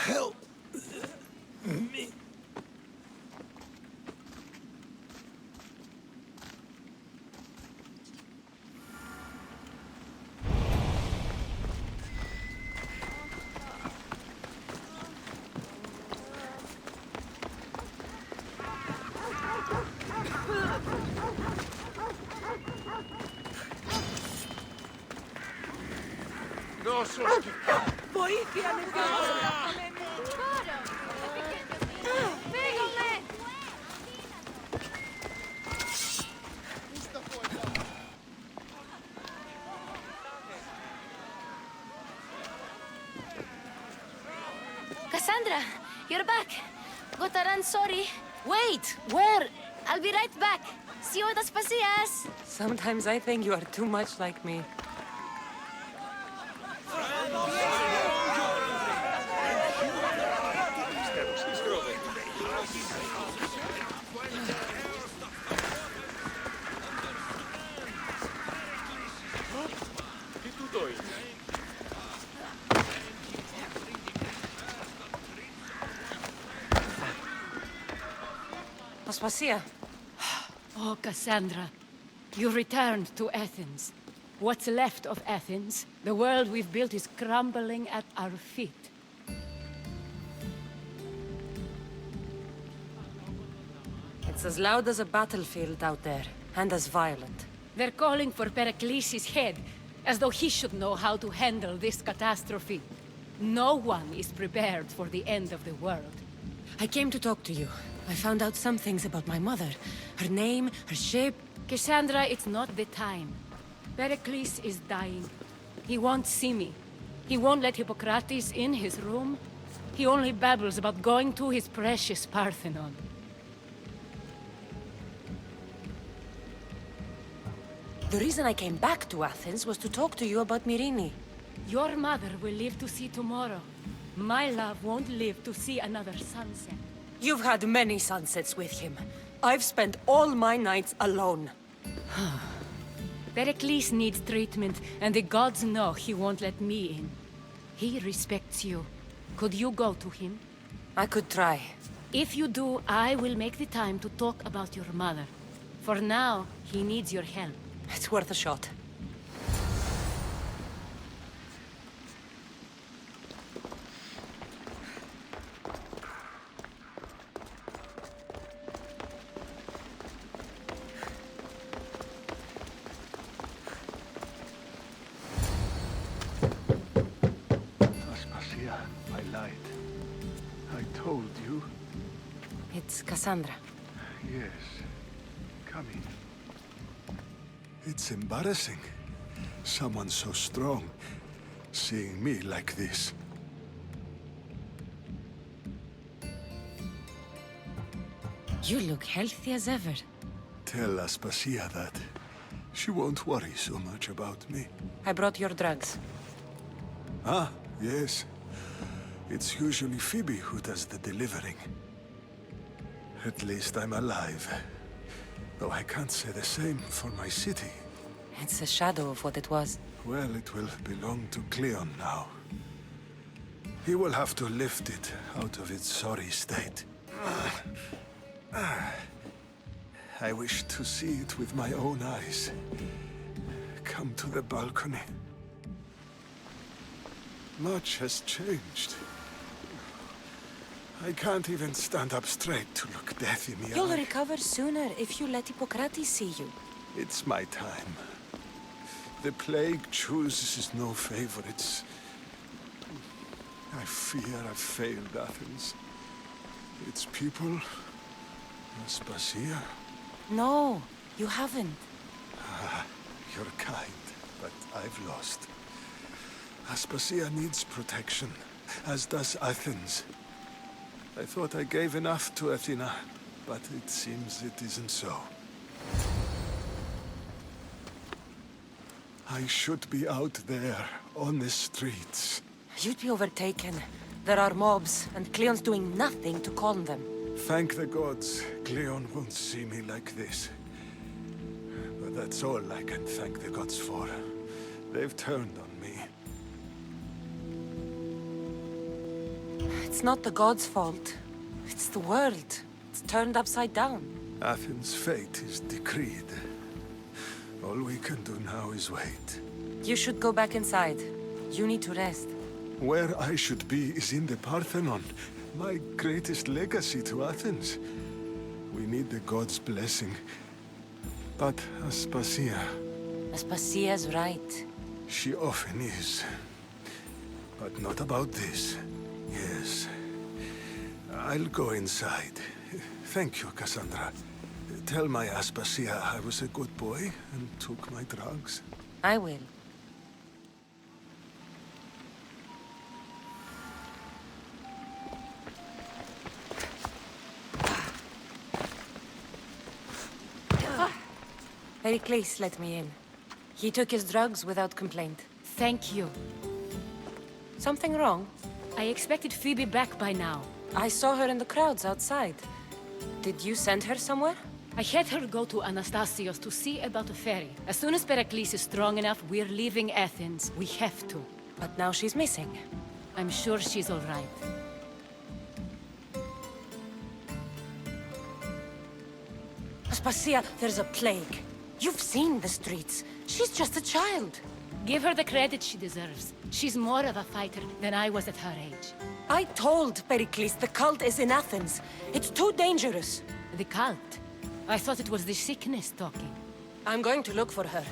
Help me. Νόσος και... Βοήθεια, Cassandra, you're back. Gotta run, sorry. Wait! Where? I'll be right back. See you at Aspasias. Sometimes I think you are too much like me. Τι τούτο είναι? Aspasia. Oh, Cassandra. You returned to Athens. What's left of Athens, the world we've built is crumbling at our feet. It's as loud as a battlefield out there, and as violent. They're calling for Pericles' head, as though he should know how to handle this catastrophe. No one is prepared for the end of the world. I came to talk to you. I found out some things about my mother. Her name, her shape, Cassandra, it's not the time. Pericles is dying. He won't see me. He won't let Hippocrates in his room. He only babbles about going to his precious Parthenon. The reason I came back to Athens was to talk to you about Myrine. Your mother will live to see tomorrow. My love won't live to see another sunset. You've had many sunsets with him. I've spent all my nights alone. Pericles needs treatment, and the gods know he won't let me in. He respects you. Could you go to him? I could try. If you do, I will make the time to talk about your mother. For now, he needs your help. It's worth a shot. Aspasia, I lied. I told you. It's Cassandra. Yes. Come in. It's embarrassing. Someone so strong, seeing me like this. You look healthy as ever. Tell Aspasia that. She won't worry so much about me. I brought your drugs. Ah, yes. It's usually Phoebe who does the delivering. At least I'm alive. Though I can't say the same for my city. It's a shadow of what it was. Well, it will belong to Cleon now. He will have to lift it out of its sorry state. I wish to see it with my own eyes. Come to the balcony. Much has changed. I can't even stand up straight to look death in the You'll eye. recover sooner if you let Hippocrates see you. It's my time. The plague chooses no favorites. I fear I've failed Athens. Its people, Aspasia. No, you haven't. Ah, you're kind, but I've lost. Aspasia needs protection, as does Athens. I thought I gave enough to Athena, but it seems it isn't so. I should be out there, on the streets. You'd be overtaken. There are mobs, and Cleon's doing nothing to calm them. Thank the gods, Cleon won't see me like this. But that's all I can thank the gods for. They've turned on me. It's not the gods' fault. It's the world. It's turned upside down. Athens' fate is decreed. All we can do now is wait. You should go back inside. You need to rest. Where I should be is in the Parthenon, my greatest legacy to Athens. We need the gods' blessing. But Aspasia... Aspasia's right. She often is. But not about this. Yes. I'll go inside. Thank you, Cassandra. Tell my Aspasia I was a good boy and took my drugs. I will. Pericles let me in. He took his drugs without complaint. Thank you. Something wrong? I expected Phoebe back by now. I saw her in the crowds outside. Did you send her somewhere? I had her go to Anastasios to see about a ferry. As soon as Pericles is strong enough, we're leaving Athens. We have to. But now she's missing. I'm sure she's all right. Aspasia, there's a plague. You've seen the streets. She's just a child. Give her the credit she deserves. She's more of a fighter than I was at her age. I told Pericles the cult is in Athens. It's too dangerous. The cult? I thought it was the sickness talking. I'm going to look for her.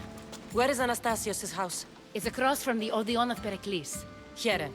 Where is Anastasios' house? It's across from the Odeon of Pericles. Here.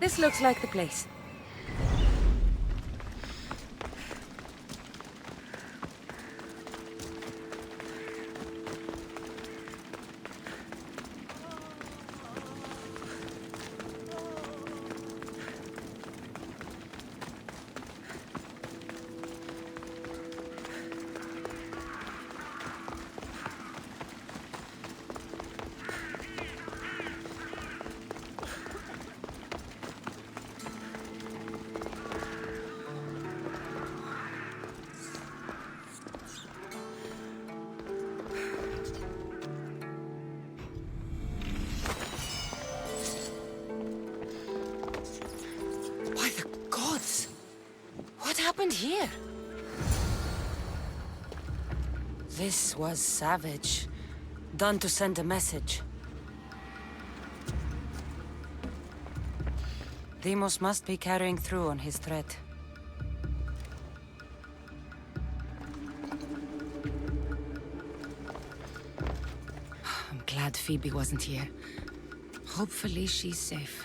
This looks like the place. What happened here? This was savage. Done to send a message. Deimos must be carrying through on his threat. I'm glad Phoebe wasn't here. Hopefully she's safe.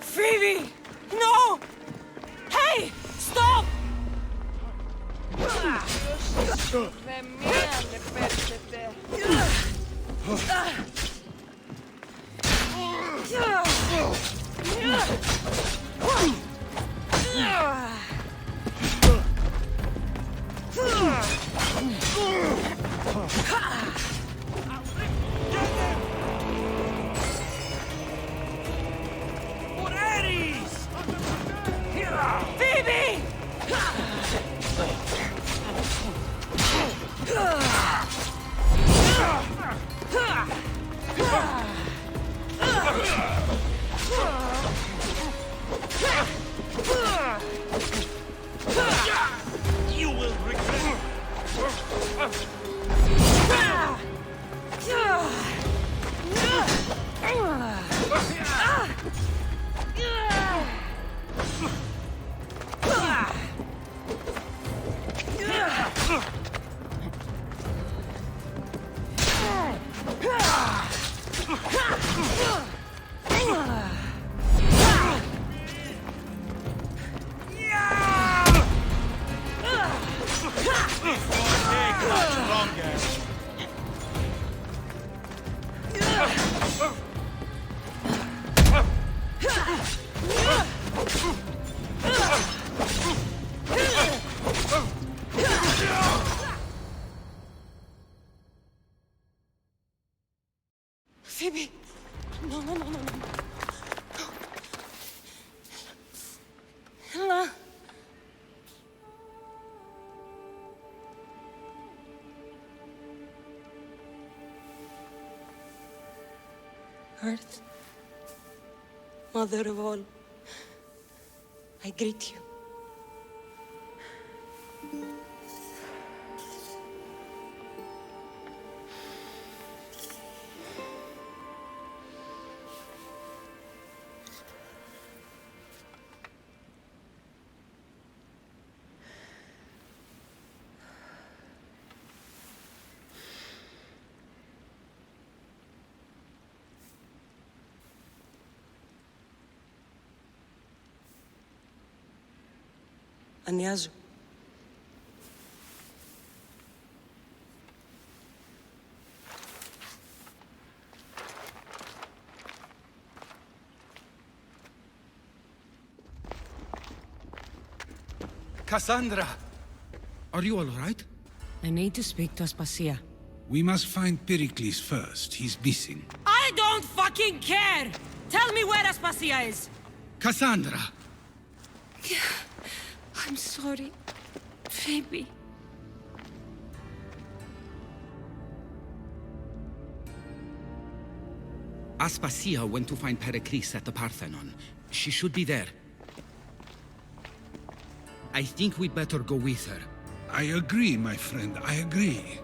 Phoebe! No! Hey! Stop! Phoebe! You will regret. Phoebe! No, no, no, no, no. Ella! Earth, Mother of all, I greet you. Ανιάζω. Cassandra! Are you all right? I need to speak to Aspasia. We must find Pericles first. He's missing. I don't fucking care! Tell me where Aspasia is! Cassandra! I'm sorry, Phoebe. Aspasia went to find Pericles at the Parthenon. She should be there. I think we'd better go with her. I agree, my friend. I agree.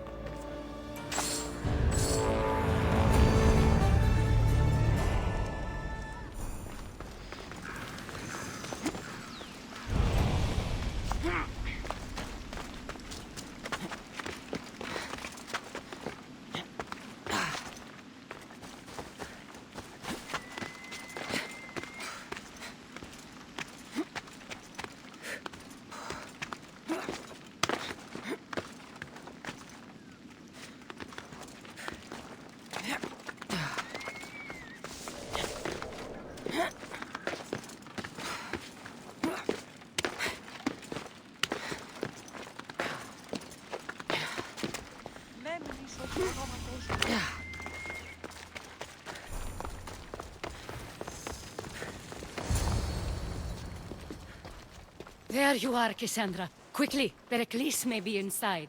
There you are, Cassandra. Quickly, Pericles may be inside.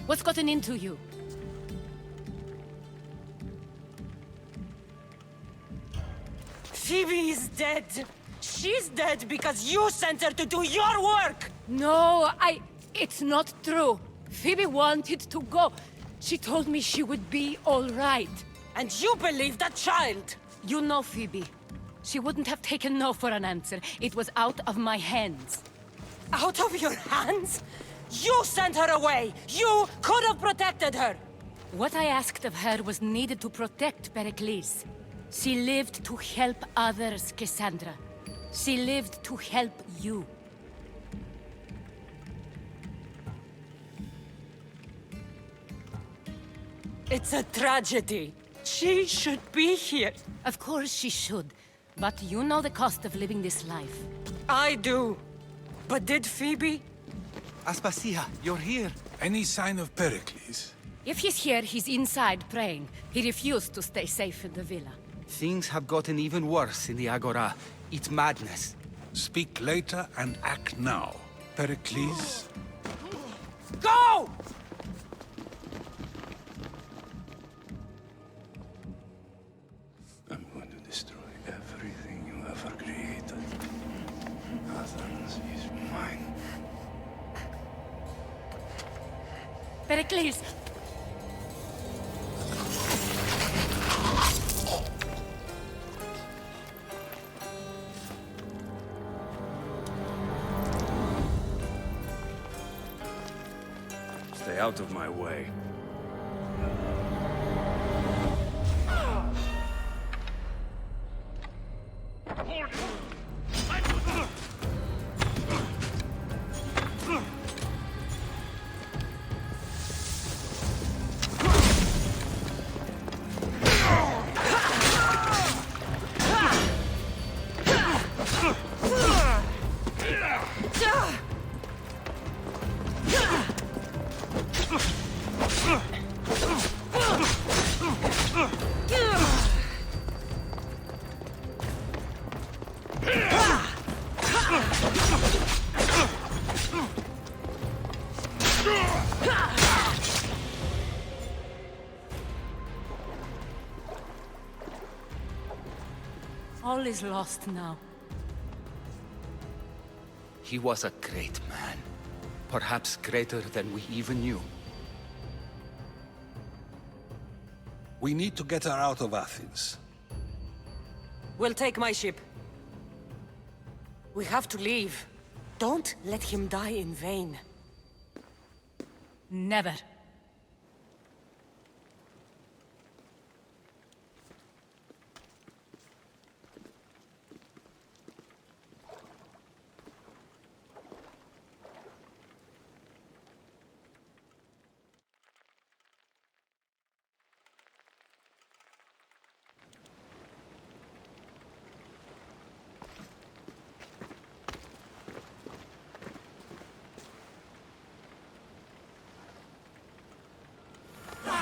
What's gotten into you? Phoebe is dead. She's dead because you sent her to do your work! No, it's not true. Phoebe wanted to go. She told me she would be all right. And you believe that child? You know Phoebe. She wouldn't have taken no for an answer. It was out of my hands. Out of your hands? You sent her away! You could have protected her! What I asked of her was needed to protect Pericles. She lived to help others, Cassandra. She lived to help you. It's a tragedy. She should be here. Of course she should. But you know the cost of living this life. I do. But did Phoebe? Aspasia, you're here. Any sign of Pericles? If he's here, he's inside praying. He refused to stay safe in the villa. Things have gotten even worse in the Agora. It's madness. Speak later and act now. Pericles? Go! I'm going to destroy everything you ever created. Athens is mine. Pericles! Stay out of my way. All is lost now. He was a great man. Perhaps greater than we even knew. We need to get her out of Athens. We'll take my ship. We have to leave. Don't let him die in vain. Never.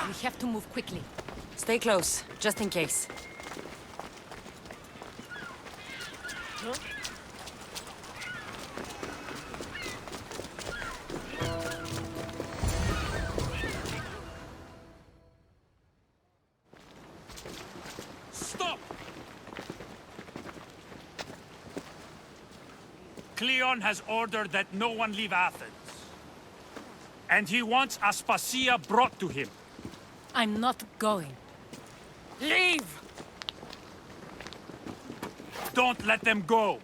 We have to move quickly. Stay close, just in case. Stop! Cleon has ordered that no one leave Athens. And he wants Aspasia brought to him. I'm not going. Leave! Don't let them go.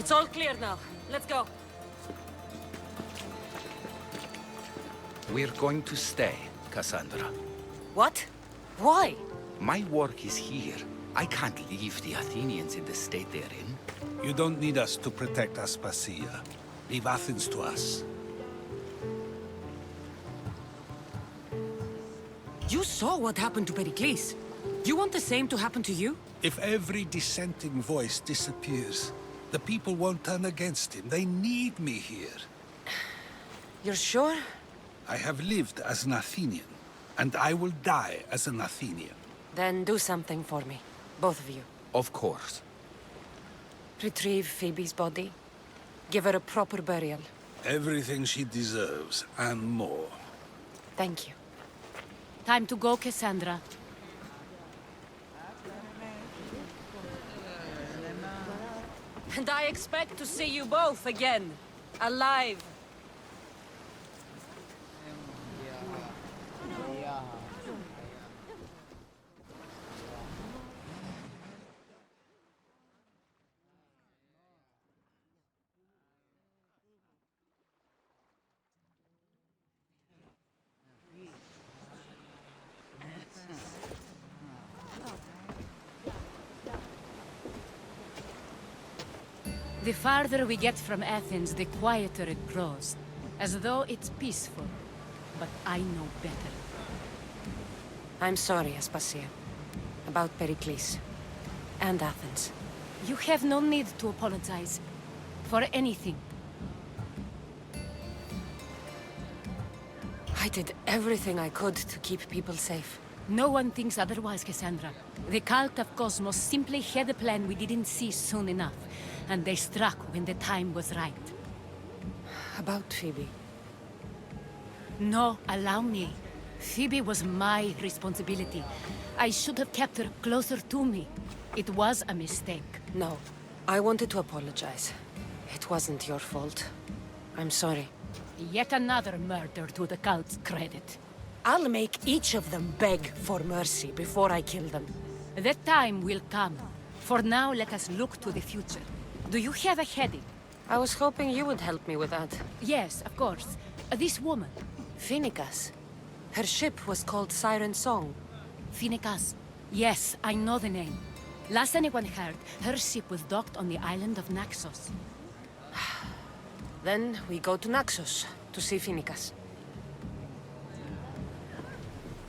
It's all clear now. Let's go. We're going to stay, Cassandra. What? Why? My work is here. I can't leave the Athenians in the state they're in. You don't need us to protect Aspasia. Leave Athens to us. You saw what happened to Pericles. You want the same to happen to you? If every dissenting voice disappears, the people won't turn against him. They need me here. You're sure? I have lived as an Athenian, and I will die as an Athenian. Then do something for me. Both of you. Of course. Retrieve Phoebe's body. Give her a proper burial. Everything she deserves, and more. Thank you. Time to go, Cassandra. And I expect to see you both again. Alive. The farther we get from Athens, the quieter it grows. As though it's peaceful. But I know better. I'm sorry, Aspasia. About Pericles. And Athens. You have no need to apologize. For anything. I did everything I could to keep people safe. No one thinks otherwise, Cassandra. The cult of Cosmos simply had a plan we didn't see soon enough. And they struck when the time was right. About Phoebe. No, allow me. Phoebe was my responsibility. I should have kept her closer to me. It was a mistake. No, I wanted to apologize. It wasn't your fault. I'm sorry. Yet another murder to the cult's credit. I'll make each of them beg for mercy before I kill them. That time will come. For now, let us look to the future. Do you have a heading? I was hoping you would help me with that. Yes, of course. This woman. Phoenicas. Her ship was called Siren Song. Phoenicas. Yes, I know the name. Last anyone heard, her ship was docked on the island of Naxos. Then we go to Naxos to see Phoenicas.